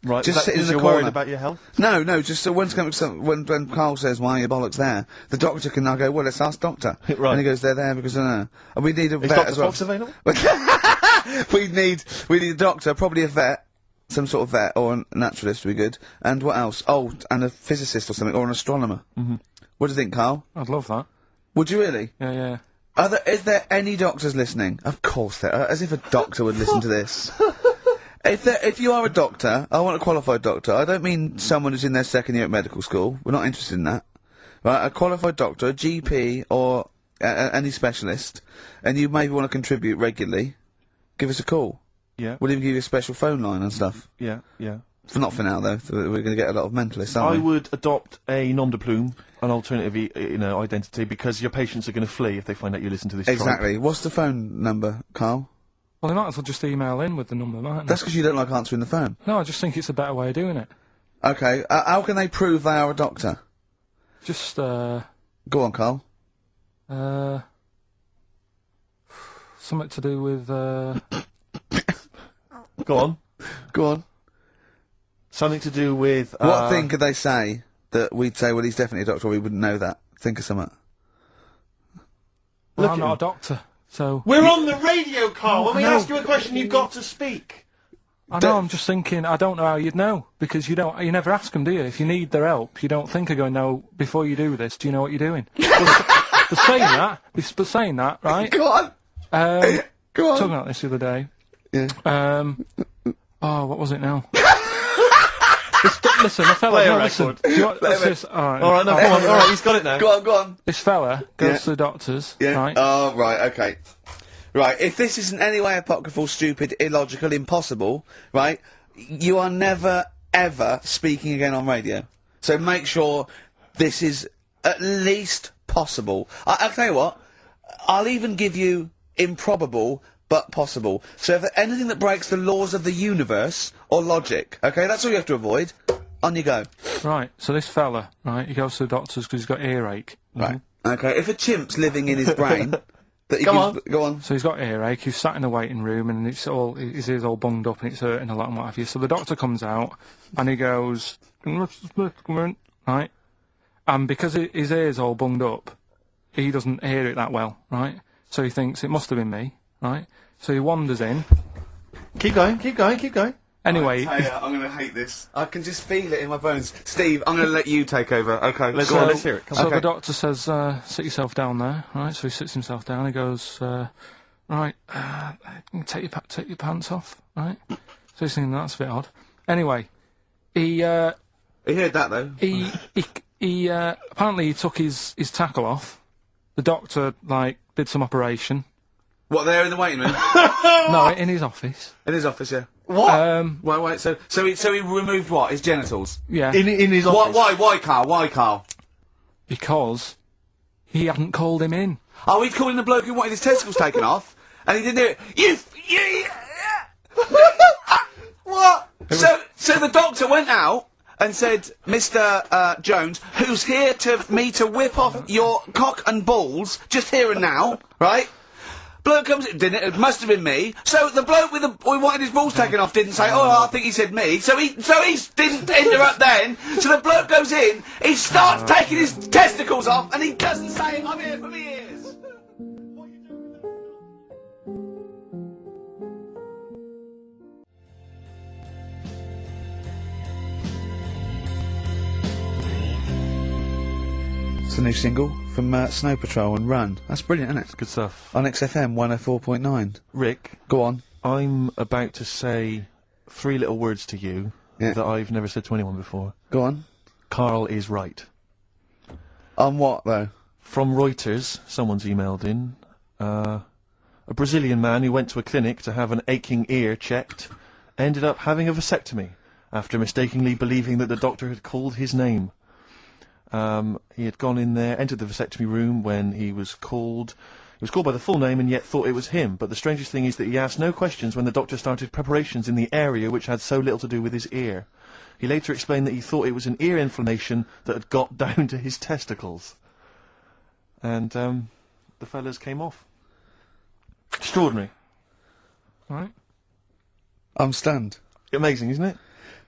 Right. Just is that sit in 'cause the you're corner. worried about your health? No, just so when Carl says, why are your bollocks there? The doctor can now go, well, let's ask doctor. Right. And he goes, they're there because, and we need a Is vet Dr. as well. Fox available? we need a doctor, probably a vet, some sort of vet, or a naturalist would be good. And what else? Oh, and a physicist or something, or an astronomer. Mm-hmm. What do you think, Carl? I'd love that. Would you really? Yeah. Is there any doctors listening? Of course there are, as if a doctor would listen to this. If you are a doctor, I want a qualified doctor. I don't mean someone who's in their second year at medical school. We're not interested in that. Right, a qualified doctor, a GP, or any specialist, and you maybe want to contribute regularly, give us a call. Yeah. We'll even give you a special phone line and stuff. Yeah. Not for now, though. We're going to get a lot of mentalists, I aren't we? would adopt a nom de plume, an alternative, identity, because your patients are going to flee if they find out you listen to this. Exactly. tribe. What's the phone number, Carl? Well, they might as well just email in with the number, mightn't they? That's because you don't like answering the phone. No, I just think it's a better way of doing it. Okay. How can they prove they are a doctor? Just, Go on, Carl. something to do with, Go on. Go on. Something to do with. What thing could they say that we'd say, well, he's definitely a doctor, or we wouldn't know that? Think of something. well, Look I'm at not him. a doctor, so... We're on the radio, Carl. When we No. ask you a question, you've got to speak. I know, I'm just thinking, I don't know how you'd know, because you never ask them, do you? If you need their help, you don't think of going, no, before you do this, do you know what you're doing? but saying that, right? Go on. Go on. Talking about this the other day. Yeah. What was it now? Listen, a fella, Play a no, listen. record. Do you want, let's just, All right, no, come on. All right, he's got it now. Go on. This fella goes Yeah. to the doctors, Yeah. right? Oh, right, okay. Right, if this is in any way apocryphal, stupid, illogical, impossible, right, you are never, ever speaking again on radio. So make sure this is at least possible. I'll tell you what, I'll even give you improbable, but possible. So if anything that breaks the laws of the universe, or logic, okay, that's all you have to avoid. On you go. Right, so this fella, right, he goes to the doctors because he's got earache. Right. Okay, if a chimp's living in his brain... that he Go gives- Go on. So he's got earache, he's sat in a waiting room and his ear's all bunged up and it's hurting a lot and what have you. So the doctor comes out and he goes, right? And because his ear's all bunged up, he doesn't hear it that well, right? So he thinks it must have been me, right? So he wanders in. Keep going. Anyway, I'm going to hate this. I can just feel it in my bones. Steve, I'm going to let you take over. Okay, Let's go on. let's hear it. Come on. so Okay. the doctor says, sit yourself down there, right? So he sits himself down, he goes, right, take your pants off, right? So he's thinking, that's a bit odd. Anyway, he You heard that, though? he apparently he took his tackle off. The doctor, did some operation. What, there in the waiting room? No, in his office. In his office, yeah. What? Wait, so he removed what? His genitals? Yeah. In his office. Why, Carl? Because he hadn't called him in. Oh, he'd called in the bloke who wanted his testicles taken off, and he didn't do it. What? So the doctor went out and said, Mr. Jones, who's here to whip off your cock and balls, just here and now, right? Bloke comes in, didn't it? It must have been me. So the bloke who wanted his balls taken off didn't say, oh, I think he said me. So he didn't interrupt then. So the bloke goes in, he starts taking his testicles off, and he doesn't say, I'm here for me ears. It's a new single from Snow Patrol and Run. That's brilliant, isn't it? Good stuff. On XFM 104.9. Rick, Go on. I'm about to say 3 little words to you Yeah. that I've never said to anyone before. Go on. Karl is right. On what, though? From Reuters, someone's emailed in, a Brazilian man who went to a clinic to have an aching ear checked ended up having a vasectomy after mistakenly believing that the doctor had called his name. He had gone in there, entered the vasectomy room when he was called. He was called by the full name and yet thought it was him. But the strangest thing is that he asked no questions when the doctor started preparations in the area which had so little to do with his ear. He later explained that he thought it was an ear inflammation that had got down to his testicles. And, the fellas came off. Extraordinary. Right. I'm stunned. Amazing, isn't it?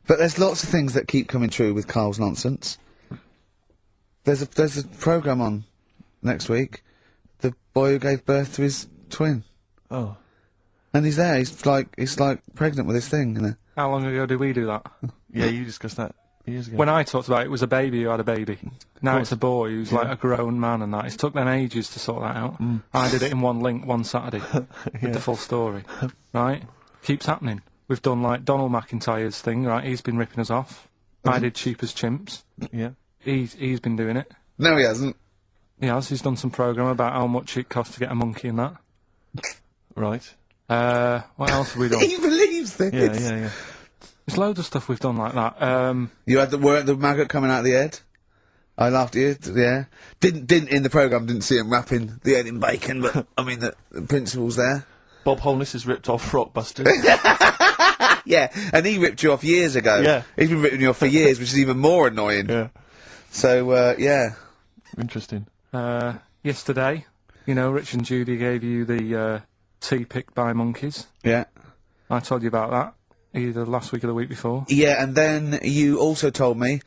But there's lots of things that keep coming true with Karl's nonsense. There's a programme on next week. The boy who gave birth to his twin. Oh. And he's there, he's like pregnant with his thing, you know. How long ago did we do that? Yeah, you discussed that years ago. When I talked about it, it was a baby who had a baby. Now it's a boy who's like a grown man and that. It's took them ages to sort that out. I did it in one link one Saturday with the full story. Right? Keeps happening. We've done like Donald McIntyre's thing, right? He's been ripping us off. I did Cheap as Chimps. Yeah. He's been doing it. No, he hasn't. He has. He's done some programme about how much it costs to get a monkey and that. Right. What else have we done? He believes this. Yeah. There's loads of stuff we've done like that. You had the maggot coming out of the head. I laughed at you, yeah. Didn't in the programme, didn't see him wrapping the head in bacon, but, I mean, the principle's there. Bob Holness has ripped off Rockbusters. Yeah, and he ripped you off years ago. Yeah. He's been ripping you off for years, which is even more annoying. Yeah. So, yeah. Interesting. Yesterday, you know, Rich and Judy gave you the tea picked by monkeys. Yeah. I told you about that either last week or the week before. Yeah, and then you also told me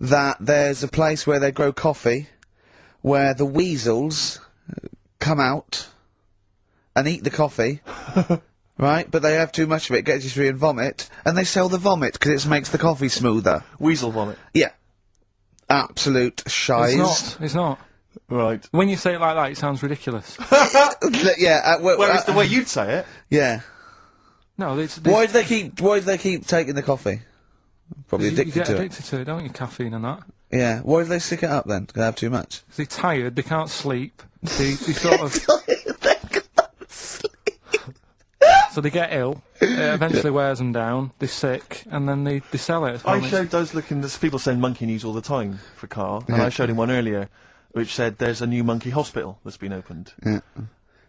that there's a place where they grow coffee where the weasels come out and eat the coffee, right? But they have too much of it, get dysentery and vomit, and they sell the vomit because it makes the coffee smoother. Weasel vomit. Yeah. Absolute shies. It's not. Right. When you say it like that, it sounds ridiculous. Yeah. Well, it's the way you'd say it. Yeah. No, Why do they keep taking the coffee? Probably you addicted get to addicted to it, don't you? Caffeine and that. it. Yeah. Why do they stick it up then? Do they have too much? They're tired, they can't sleep. They sort of. So they get ill, it eventually wears them down, they're sick, and then they sell it. I showed those people send monkey news all the time for Karl, and I showed him one earlier which said there's a new monkey hospital that's been opened. Yeah.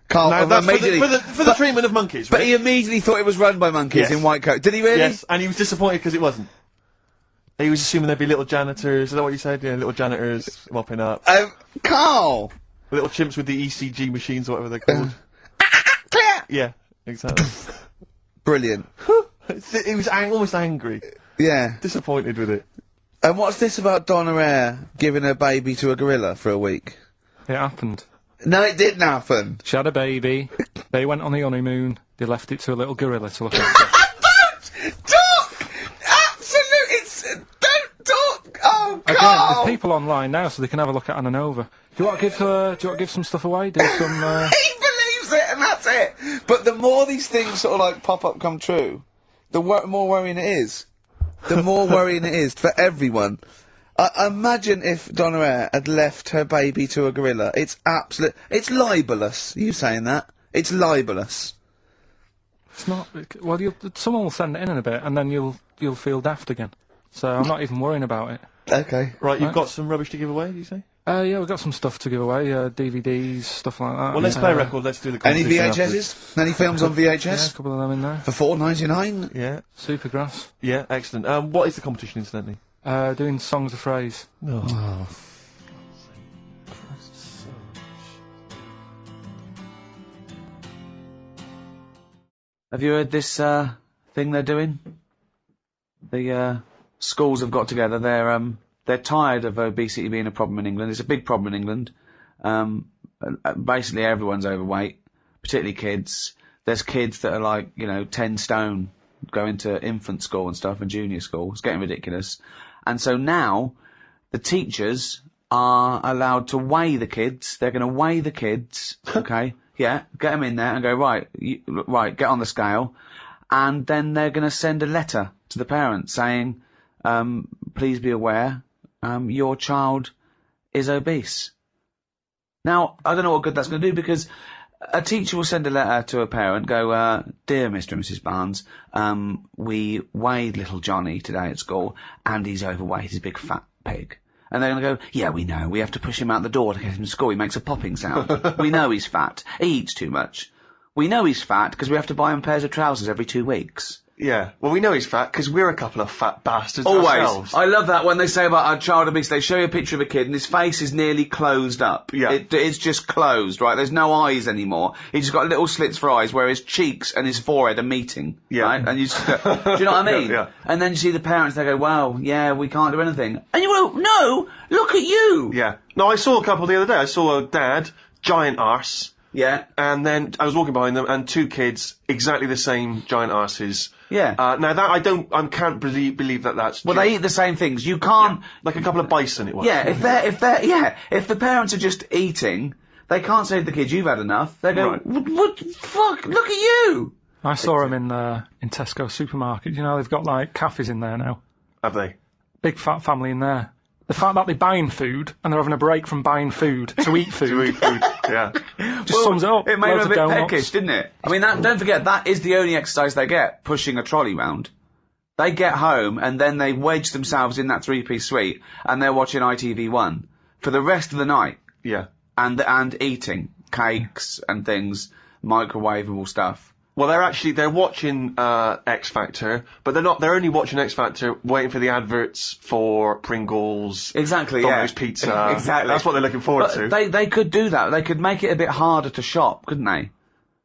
Karl, Now, that's for the treatment of monkeys, but right? he immediately thought it was run by monkeys Yes. in white coat. Did he really? Yes, and he was disappointed because it wasn't. He was assuming there'd be little janitors, is that what you said? Yeah, little janitors mopping up. Carl! Little chimps with the ECG machines or whatever they're called. Clear! Yeah, exactly. Brilliant. He was almost angry. Yeah. Disappointed with it. And what's this about Donna Eyre giving her baby to a gorilla for a week? It happened. No, it didn't happen. She had a baby, they went on the honeymoon, they left it to a little gorilla to look after. Don't talk! Absolutely, don't talk! Oh, Again, Carl! there's people online now, so they can have a look at Anna Nova. Do you want to give some stuff away? Do some, He believes it, and that's it! But the more these things sort of like pop up come true, the more worrying it is. The more worrying it is for everyone. Imagine if Donna Eyre had left her baby to a gorilla. It's it's libelous. You saying that? It's libelous. It's not. Well, someone will send it in a bit, and then you'll feel daft again. So I'm not even worrying about it. Okay. Right, you've got some rubbish to give away, did you say? Yeah, we've got some stuff to give away, DVDs, stuff like that. Well, let's play a record, let's do the Any competition VHSs? Any films on Yeah, a VHS? couple of them in there. For $4.99? Yeah, Supergrass. yeah, excellent. What is the competition, incidentally? Doing songs of phrase. Oh. Have you heard this thing they're doing? The schools have got together. They're tired of obesity being a problem in England. It's a big problem in England. Basically, everyone's overweight, particularly kids. There's kids that are like 10 stone going to infant school and stuff and junior school. It's getting ridiculous. And so now the teachers are allowed to weigh the kids. They're going to weigh the kids. Okay. Yeah, get them in there and go, right, get on the scale. And then they're going to send a letter to the parents saying, please be aware, your child is obese. Now, I don't know what good that's going to do, because a teacher will send a letter to a parent, go, dear Mr. and Mrs. Barnes, we weighed little Johnny today at school, and he's overweight, he's a big fat pig. And they're going to go, yeah, we know, we have to push him out the door to get him to school, he makes a popping sound. We know he's fat, he eats too much. We know he's fat because we have to buy him pairs of trousers every 2 weeks. Yeah, well, we know he's fat because we're a couple of fat bastards Always. ourselves. I love that when they say about a child obese, they show you a picture of a kid and his face is nearly closed up. Yeah. It's just closed, right? There's no eyes anymore. He's just got little slits for eyes where his cheeks and his forehead are meeting. Yeah. Right? And you just go, do you know what I mean? Yeah. And then you see the parents, they go, well, yeah, we can't do anything. And you go, no, look at you. Yeah. No, I saw a couple the other day. I saw a dad, giant arse, Yeah. and then I was walking behind them, and 2 kids, exactly the same giant arses. Yeah. Now that I can't believe that that's Well, true. they eat the same things. You can't. Like a couple of bison, it was. Yeah, if the parents are just eating, they can't say to the kids, you've had enough. They go, Right. what, fuck, look at you! I saw them in Tesco supermarket. You know, they've got like cafes in there now. Have they? Big fat family in there. The fact that they're buying food and they're having a break from buying food to eat food. To eat food, yeah. Just sums it up. It made Loads them a of bit donuts. peckish, didn't it? I mean, don't forget, that is the only exercise they get, pushing a trolley round. They get home and then they wedge themselves in that 3-piece suite and they're watching ITV1 for the rest of the night. Yeah. And eating cakes and things, microwavable stuff. Well, they're watching X Factor, but they're only watching X Factor waiting for the adverts for Pringles, Exactly, Domino's yeah. Pizza. Exactly. That's what they're looking forward to. But they could do that. They could make it a bit harder to shop, couldn't they?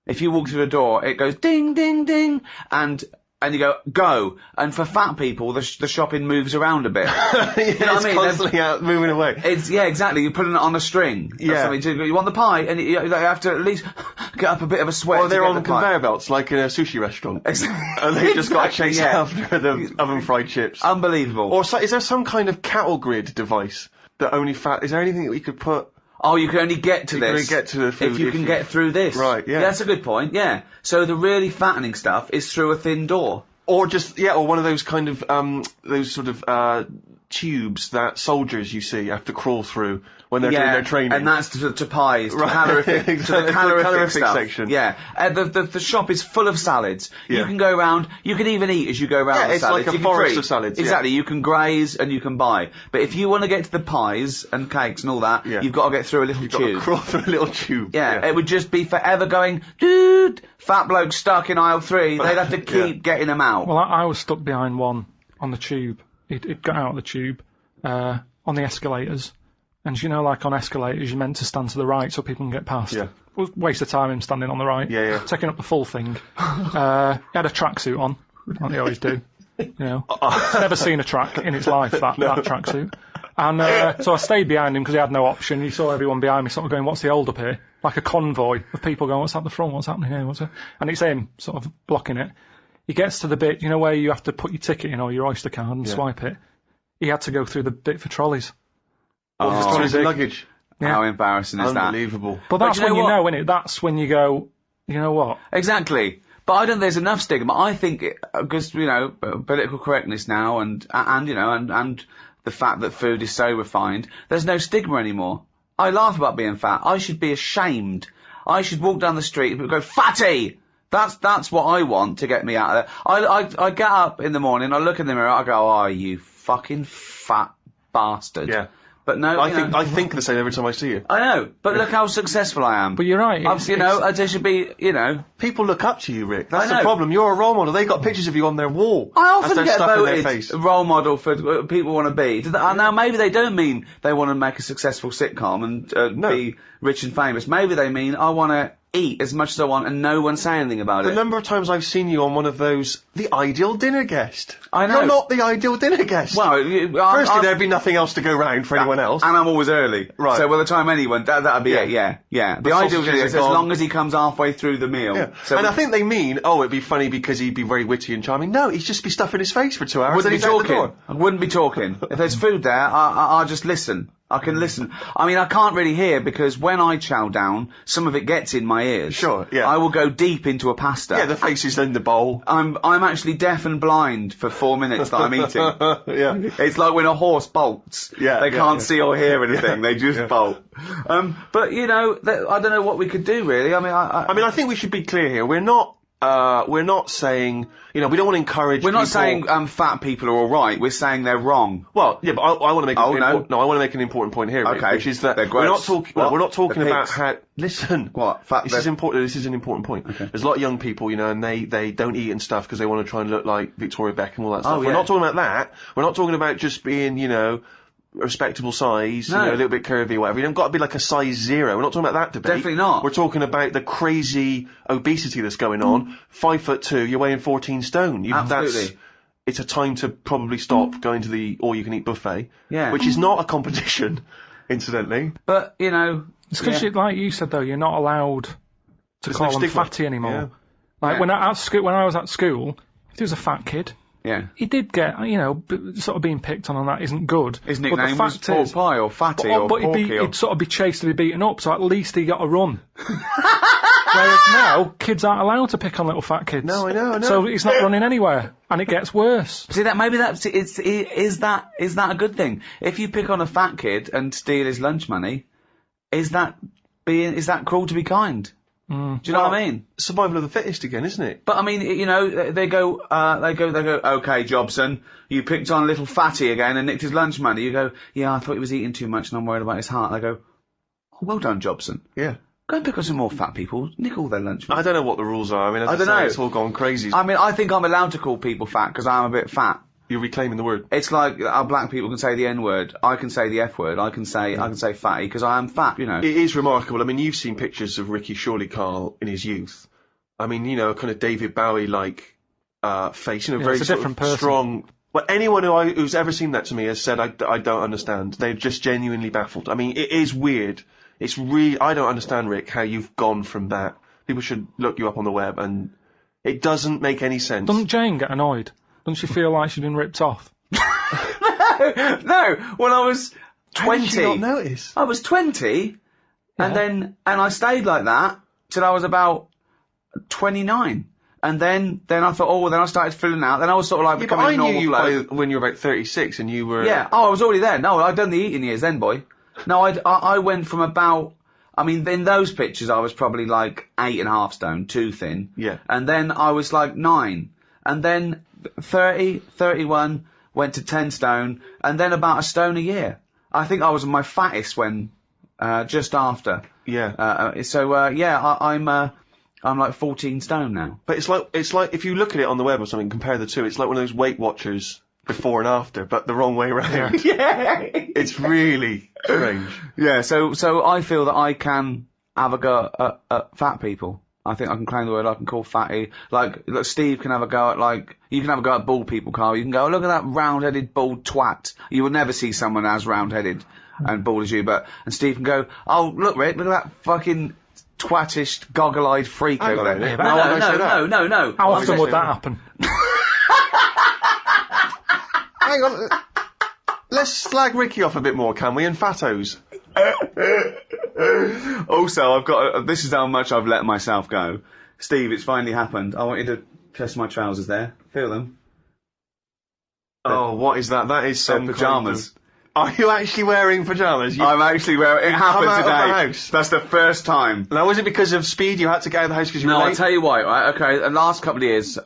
If you walk through the door, it goes ding, ding, ding, and you go. And for fat people, the shopping moves around a bit. Yeah, You know what I mean? constantly out moving away. Yeah, exactly. You're putting it on a string. Or Yeah. something. You want the pie, and you have to at least get up a bit of a sweat. Well, to they're get on the pie. conveyor belts, like in a sushi restaurant. And they just got to chase yeah. after the oven-fried chips. Unbelievable. Or is there some kind of cattle grid device that only fat... Is there anything that we could put... Oh, you can only get to You this. can only get to the food if you if can you- get through this. Right, yeah. That's a good point, yeah. So the really fattening stuff is through a thin door. Or just, or one of those kind of, those sort of, tubes that soldiers you see have to crawl through when they're doing their training. and that's to pies, to Right. calorific, to Exactly, the calorific, calorific stuff. section. Yeah, the shop is full of salads. You Yeah. can go around. You can even eat as you go around. Yeah, the it's salads. like a You can forest free. of salads, yeah. Exactly. You can graze and you can buy. But if you want to get to the pies and cakes and all that, Yeah. you've got to get through a little You've got to tube. crawl through a little tube. Yeah, it would just be forever going, dude, fat bloke stuck in aisle 3. They'd have to keep getting them out. Well, I was stuck behind one on the tube. It got out of the tube on the escalators. And you know, like on escalators, you're meant to stand to the right so people can get past. Yeah. It was a waste of time him standing on the right. Yeah. Taking up the full thing. He had a tracksuit on, like they always do. You know, never seen a track in its life, that tracksuit. And so I stayed behind him because he had no option. You saw everyone behind me sort of going, what's the hold up here? Like a convoy of people going, what's at the front, what's happening here? And it's him sort of blocking it. He gets to the bit, you know, where you have to put your ticket in or your Oyster card and swipe it. He had to go through the bit for trolleys. Just Oh, his luggage. how embarrassing is that? Unbelievable. But that's you know when you what? know, innit? That's when you go, you know what? Exactly. But I don't think there's enough stigma. I think, because, you know, political correctness now and you know, and the fact that food is so refined, there's no stigma anymore. I laugh about being fat. I should be ashamed. I should walk down the street and people go, fatty! That's what I want to get me out of there. I get up in the morning, I look in the mirror, I go, oh, you fucking fat bastard. Yeah. But no, I think the same every time I see you. I know, but look how successful I am. But you're right. There should be, People look up to you, Rick. That's I the know. problem. You're a role model. They got pictures of you on their wall. I as often they're get stuck in their voted face. role model for what people want to be. Now, maybe they don't mean they want to make a successful sitcom and be rich and famous. Maybe they mean I want to eat as much as I want and no one say anything about The it. number of times I've seen you on one of those, the ideal dinner guest. I know. You're not the ideal dinner guest. Well, Firstly, there'd be nothing else to go round for anyone else. And I'm always early. Right. So by the time anyone, that'd be it, yeah. The ideal sausages is are as gone. long as he comes halfway through the meal. Yeah. So And I think they mean, it'd be funny because he'd be very witty and charming. No, he'd just be stuffing his face for 2 hours. wouldn't be then he's out the talking. door. I wouldn't be talking. If there's food there, I'll just listen. I can listen. I mean, I can't really hear because when I chow down, some of it gets in my ears. Sure, yeah. I will go deep into a pasta. Yeah, the face is in the bowl. I'm actually deaf and blind for 4 minutes that I'm eating. Yeah. It's like when a horse bolts. Yeah, They yeah, can't yeah. see or hear anything. They just bolt. But I don't know what we could do really. I mean, I think we should be clear here. We're not saying, we don't want to encourage we're not people- saying fat people are all right. We're saying they're wrong. Well, yeah, but I want to make. Oh, no. I want to make an important point here, Rick, Okay. which is that They're we're not gross. talking. What? We're not talking The about pigs. how. Listen, What? Fat? this is important. This is an important point. Okay. There's a lot of young people, and they don't eat and stuff because they want to try and look like Victoria Beckham and all that stuff. Oh, We're yeah. not talking about that. We're not talking about just being, a respectable size, No. a little bit curvy or whatever. You don't got to be like a size 0. We're not talking about that debate. Definitely not. We're talking about the crazy obesity that's going on. 5'2", you're weighing 14 stone. Absolutely. It's a time to probably stop going to the all-you-can-eat buffet. Yeah. Which is not a competition, incidentally. But It's because, like you said, though, you're not allowed to There's call no them stigma. fatty anymore. Yeah. Like Yeah. when I was at school, if there was a fat kid, yeah. he did get, sort of being picked on that isn't good. His But the nickname was fact pork is- pie or fatty or but porky. he'd sort of be chased to be beaten up, so at least he got a run. Whereas now, kids aren't allowed to pick on little fat kids. No, I know. So he's not running anywhere, and it gets worse. See that maybe is that a good thing? If you pick on a fat kid and steal his lunch money, is that cruel to be kind? Do you know what I mean? Survival of the fittest again, isn't it? But I mean, they go, okay, Jobson, you picked on little fatty again and nicked his lunch money. You go, yeah, I thought he was eating too much and I'm worried about his heart. They go, oh, well done, Jobson. Yeah. Go and pick on some more fat people, nick all their lunch money. I don't know what the rules are. I mean, as I don't say, know. It's all gone crazy. I mean, I think I'm allowed to call people fat because I'm a bit fat. You're reclaiming the word. It's like black people can say the N word. I can say the F word. I can say fatty because I am fat. It is remarkable. I mean, you've seen pictures of Ricky, surely, Carl, in his youth. I mean, kind of David Bowie-like face. Very it's a sort different of person. strong. Well, anyone who's ever seen that to me has said, I don't understand. They're just genuinely baffled. I mean, it is weird. It's really, I don't understand, Rick, how you've gone from that. People should look you up on the web, and it doesn't make any sense. Doesn't Jane get annoyed? Doesn't she feel like she's been ripped off? No, when I was 20. How did you not notice? I was 20, and I stayed like that till I was about 29. And then I thought, then I started filling out. Then I was sort of like Yeah, but becoming I a knew normal you bloke. when you were about 36 and you were... Yeah. Oh, I was already there. No, I'd done the eating years then, boy. No, I went from about. I mean, in those pictures, I was probably like 8.5 stone, too thin. Yeah. And then I was like 9. And then 30, 31, went to 10 stone, and then about a stone a year. I think I was my fattest when, just after. Yeah. I'm like 14 stone now. But it's like if you look at it on the web or something, compare the two, it's like one of those Weight Watchers before and after, but the wrong way around. Yeah. It's really strange. Yeah, so I feel that I can have a go at fat people. I think I can claim the word. I can call fatty. Like, look, Steve can have a go at, you can have a go at bald people, Carl. You can go, look at that round-headed bald twat. You will never see someone as round-headed and bald as you, and Steve can go, oh, look, Rick, look at that fucking twattish, goggle-eyed freak Hang over on a there. minute, how would I say that? No. How often would that happen? Hang on. Let's slag Ricky off a bit more, can we? And Fatos. Also, I've got. This is how much I've let myself go. Steve, it's finally happened. I want you to test my trousers there. Feel them. Oh, what is that? That is some pyjamas. Are you actually wearing pyjamas? I'm actually wearing. It happened come out of today. the house. That's the first time. Now, was it because of speed you had to get out of the house because you were No, late? I'll tell you why. Right? Okay, the last couple of years,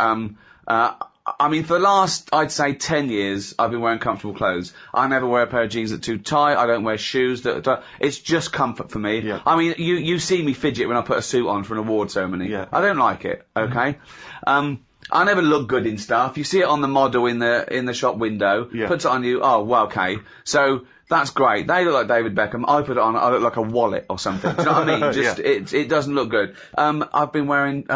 I mean, for the last, I'd say 10 years, I've been wearing comfortable clothes. I never wear a pair of jeans that are too tight. I don't wear shoes that, it's just comfort for me. Yeah. I mean, you see me fidget when I put a suit on for an award ceremony. Yeah. I don't like it, okay? I never look good in stuff. You see it on the model in the shop window, Yeah. puts it on you, oh, well, okay. So, that's great. They look like David Beckham. I put it on, I look like a wallet or something. Do you know what I mean? Just, it doesn't look good. I've been wearing,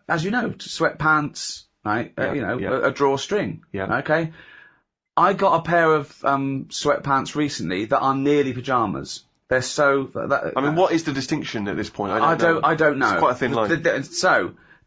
as you know, sweatpants, right? A drawstring. Yeah. Okay? I got a pair of, sweatpants recently that are nearly pyjamas. They're so, I mean, what is the distinction at this point? I don't know. It's quite a thin line.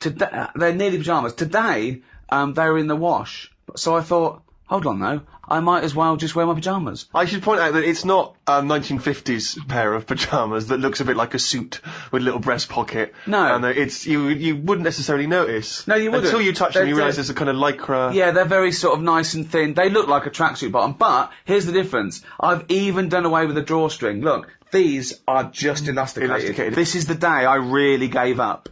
They're nearly pyjamas. Today, they were in the wash. So I thought, hold on though, I might as well just wear my pyjamas. I should point out that it's not a 1950s pair of pyjamas that looks a bit like a suit with a little breast pocket. No. And it's, you wouldn't necessarily notice. No, you wouldn't. Until you touch them, you realise there's a kind of lycra. Yeah, they're very sort of nice and thin. They look like a tracksuit bottom, but here's the difference. I've even done away with the drawstring. Look, these are just elasticated. This is the day I really gave up.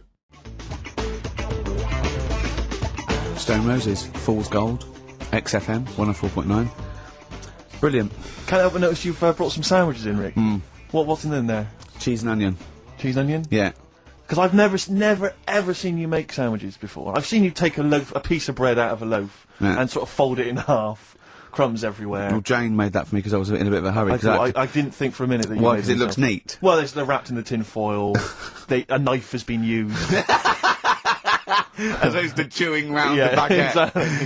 Stone Roses, Fool's Gold, XFM, 104.9. Brilliant. Can't help but notice you've brought some sandwiches in, Rick. What's in there? Cheese and onion. Cheese and onion? Yeah. Because I've never ever seen you make sandwiches before. I've seen you take a piece of bread out of a loaf and sort of fold it in half. Crumbs everywhere. Well, Jane made that for me because I was in a bit of a hurry. I didn't think for a minute that you Why? made Because it looks neat. Well, they're wrapped in the tin foil. A knife has been used. As opposed to chewing round the baguette.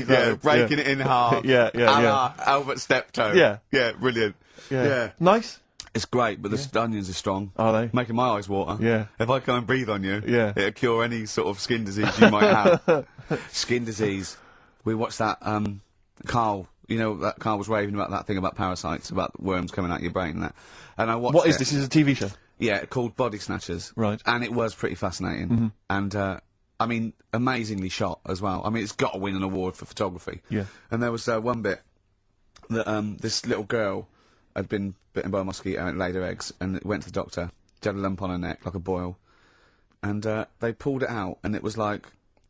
Exactly. Breaking it in half. Yeah. Albert Steptoe. Yeah. Yeah, brilliant. Yeah. Nice. It's great, but the onions are strong. Are they? Making my eyes water. Yeah. If I come and breathe on you, Yeah. it'll cure any sort of skin disease you might have. Skin disease. We watched that, Karl, you know, that Karl was raving about that thing about parasites, about worms coming out your brain and that. And I watched What is this? Is it a TV show? Yeah, called Body Snatchers. Right. And it was pretty fascinating. And, I mean, amazingly shot as well. I mean, it's got to win an award for photography. Yeah. And there was one bit that this little girl had been bitten by a mosquito and laid her eggs, and it went to the doctor. She had a lump on her neck, like a boil. And they pulled it out, and it was like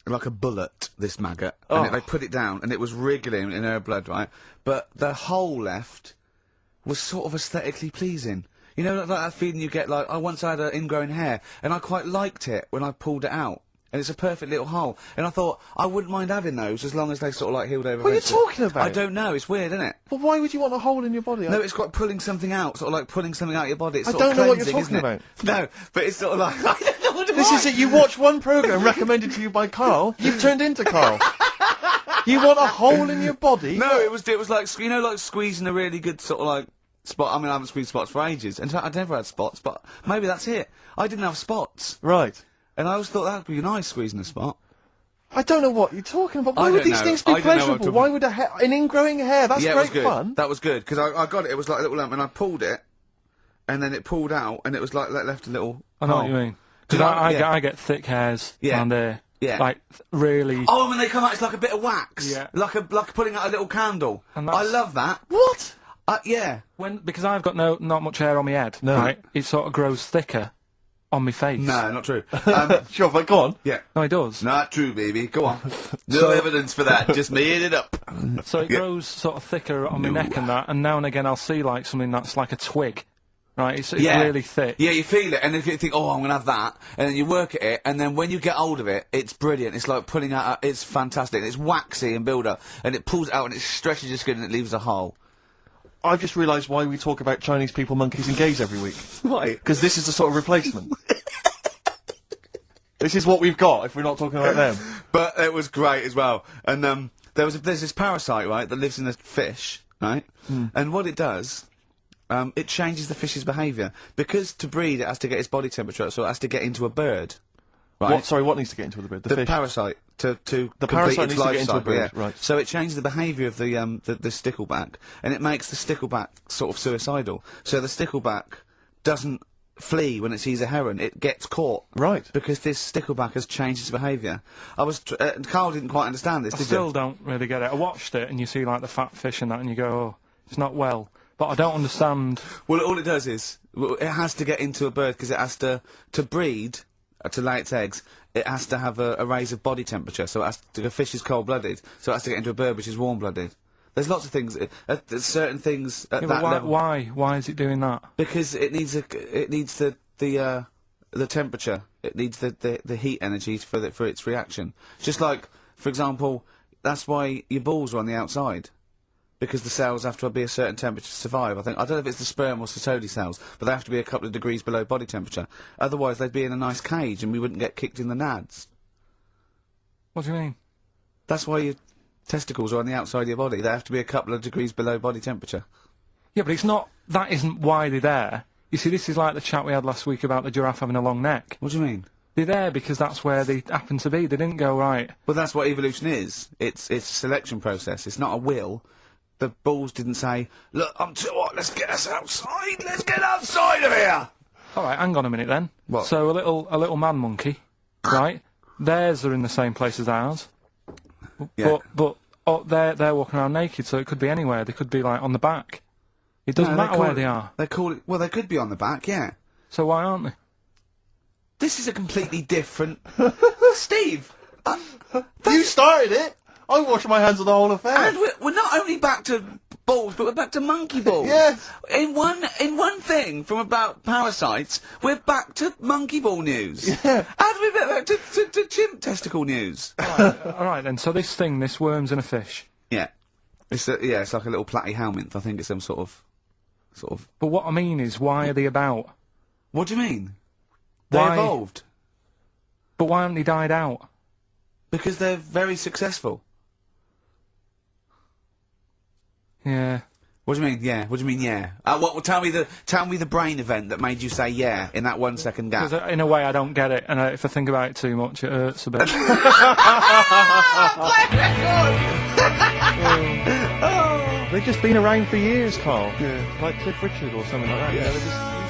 a bullet, this maggot. Oh. And they put it down, and it was wriggling in her blood, right? But the hole left was sort of aesthetically pleasing. You know, like that feeling you get, like, I once had an ingrown hair, and I quite liked it when I pulled it out. And it's a perfect little hole. And I thought, I wouldn't mind having those as long as they sort of like healed over. What are you talking about? I don't know, it's weird, isn't it? But why would you want a hole in your body? No, it's like pulling something out, sort of like pulling something out of your body. It's I sort of don't know what you're cleansing, talking isn't it? No, but it's sort of like, I don't know what to This is it. You watch one programme recommended to you by Karl. You've turned into Karl. You want a hole in your body? No, it was like, you know, like squeezing a really good sort of like spot. I mean, I haven't squeezed spots for ages. In fact, I'd never had spots, but maybe that's it. I didn't have spots. Right. And I always thought that'd be nice, squeezing a spot. I don't know what you're talking about. Why I would don't these know. things be I don't know what I'm pleasurable? talking Why would an ingrowing hair? That's Yeah, it great was good. fun. That was good, because I got it, it was like a little lump, and I pulled it, and then it pulled out, and it was like, left a little I know hole. what you mean. Because Do you know- I get thick hairs Yeah. and Yeah. like really. Oh, when they come out, it's like a bit of wax. Yeah. Like putting out a little candle. And I that's- love that. What? Yeah. Because I've got not much hair on my head. No. Right, it sort of grows thicker on my face. No, not true. Sure, but go on. Yeah. No, it does. Not true, baby. Go on. No evidence for that. Just made it up. So it grows sort of thicker on my neck and that, and now and again I'll see like something that's like a twig. Right, it's really thick. Yeah, you feel it, and if you think, oh, I'm going to have that, and then you work at it, and then when you get hold of it, it's brilliant. It's like pulling out, it's fantastic. It's waxy and build up, and it pulls out, and it stretches your skin, and it leaves a hole. I've just realised why we talk about Chinese people, monkeys and gays every week. Why? Because this is the sort of replacement. This is what we've got if we're not talking about them. But it was great as well. And there's this parasite, right, that lives in a fish, right? And what it does, it changes the fish's behaviour. Because to breed, it has to get its body temperature up, so it has to get into a bird. Right? What needs to get into the bird? The fish? Parasite. To The complete parasite its needs to life get into a cycle, bird, yeah. right. So it changes the behaviour of the stickleback, and it makes the stickleback sort of suicidal. So the stickleback doesn't flee when it sees a heron, it gets caught. Right. Because this stickleback has changed its behaviour. Karl didn't quite understand this, I did still you? don't really get it. I watched it, and you see like the fat fish and that, and you go, oh, it's not well. But I don't understand. Well, all it does is, it has to get into a bird, because it has to breed, to lay its eggs, it has to have a raise of body temperature. So it has to, a fish is cold-blooded, so it has to get into a bird which is warm-blooded. There's lots of things. There's certain things at Yeah, that but level. why? Why is it doing that? Because it needs the temperature. It needs the heat energy for its reaction. Just like, for example, that's why your balls are on the outside. Because the cells have to be a certain temperature to survive. I don't know if it's the sperm or Sotoli cells, but they have to be a couple of degrees below body temperature. Otherwise, they'd be in a nice cage and we wouldn't get kicked in the nads. What do you mean? That's why your testicles are on the outside of your body. They have to be a couple of degrees below body temperature. Yeah, but it's not. That isn't why they're there. You see, this is like the chat we had last week about the giraffe having a long neck. What do you mean? They're there because that's where they happen to be. They didn't go right. Well, that's what evolution is. It's a selection process. It's not a will. The balls didn't say, look, I'm too hot, let's get us outside, let's get outside of here! All right, hang on a minute then. What? So a little man monkey, right? Theirs are in the same place as ours. Yeah. But they're walking around naked, so it could be anywhere. They could be like on the back. It doesn't No, matter where they are. They call it, well, they could be on the back, yeah. So why aren't they? This is a completely different... Steve! You started it! I wash my hands of the whole affair. And we're not only back to balls, but we're back to monkey balls. Yes. In one thing from about parasites, we're back to monkey ball news. Yeah. How do we get back to chimp testicle news? All right then. So this worm's in a fish. Yeah. It's like a little platyhelminth. I think it's some sort of. But what I mean is, why are they about? What do you mean? They Why? evolved But why haven't they died out? because they're very successful. Yeah. What do you mean? Yeah. What do you mean? Yeah. Tell me the brain event that made you say yeah in that 1 second gap. Because in a way I don't get it, and if I think about it too much, it hurts a bit. They've just been around for years, Carl. Yeah. Like Cliff Richard or something like that. Yeah.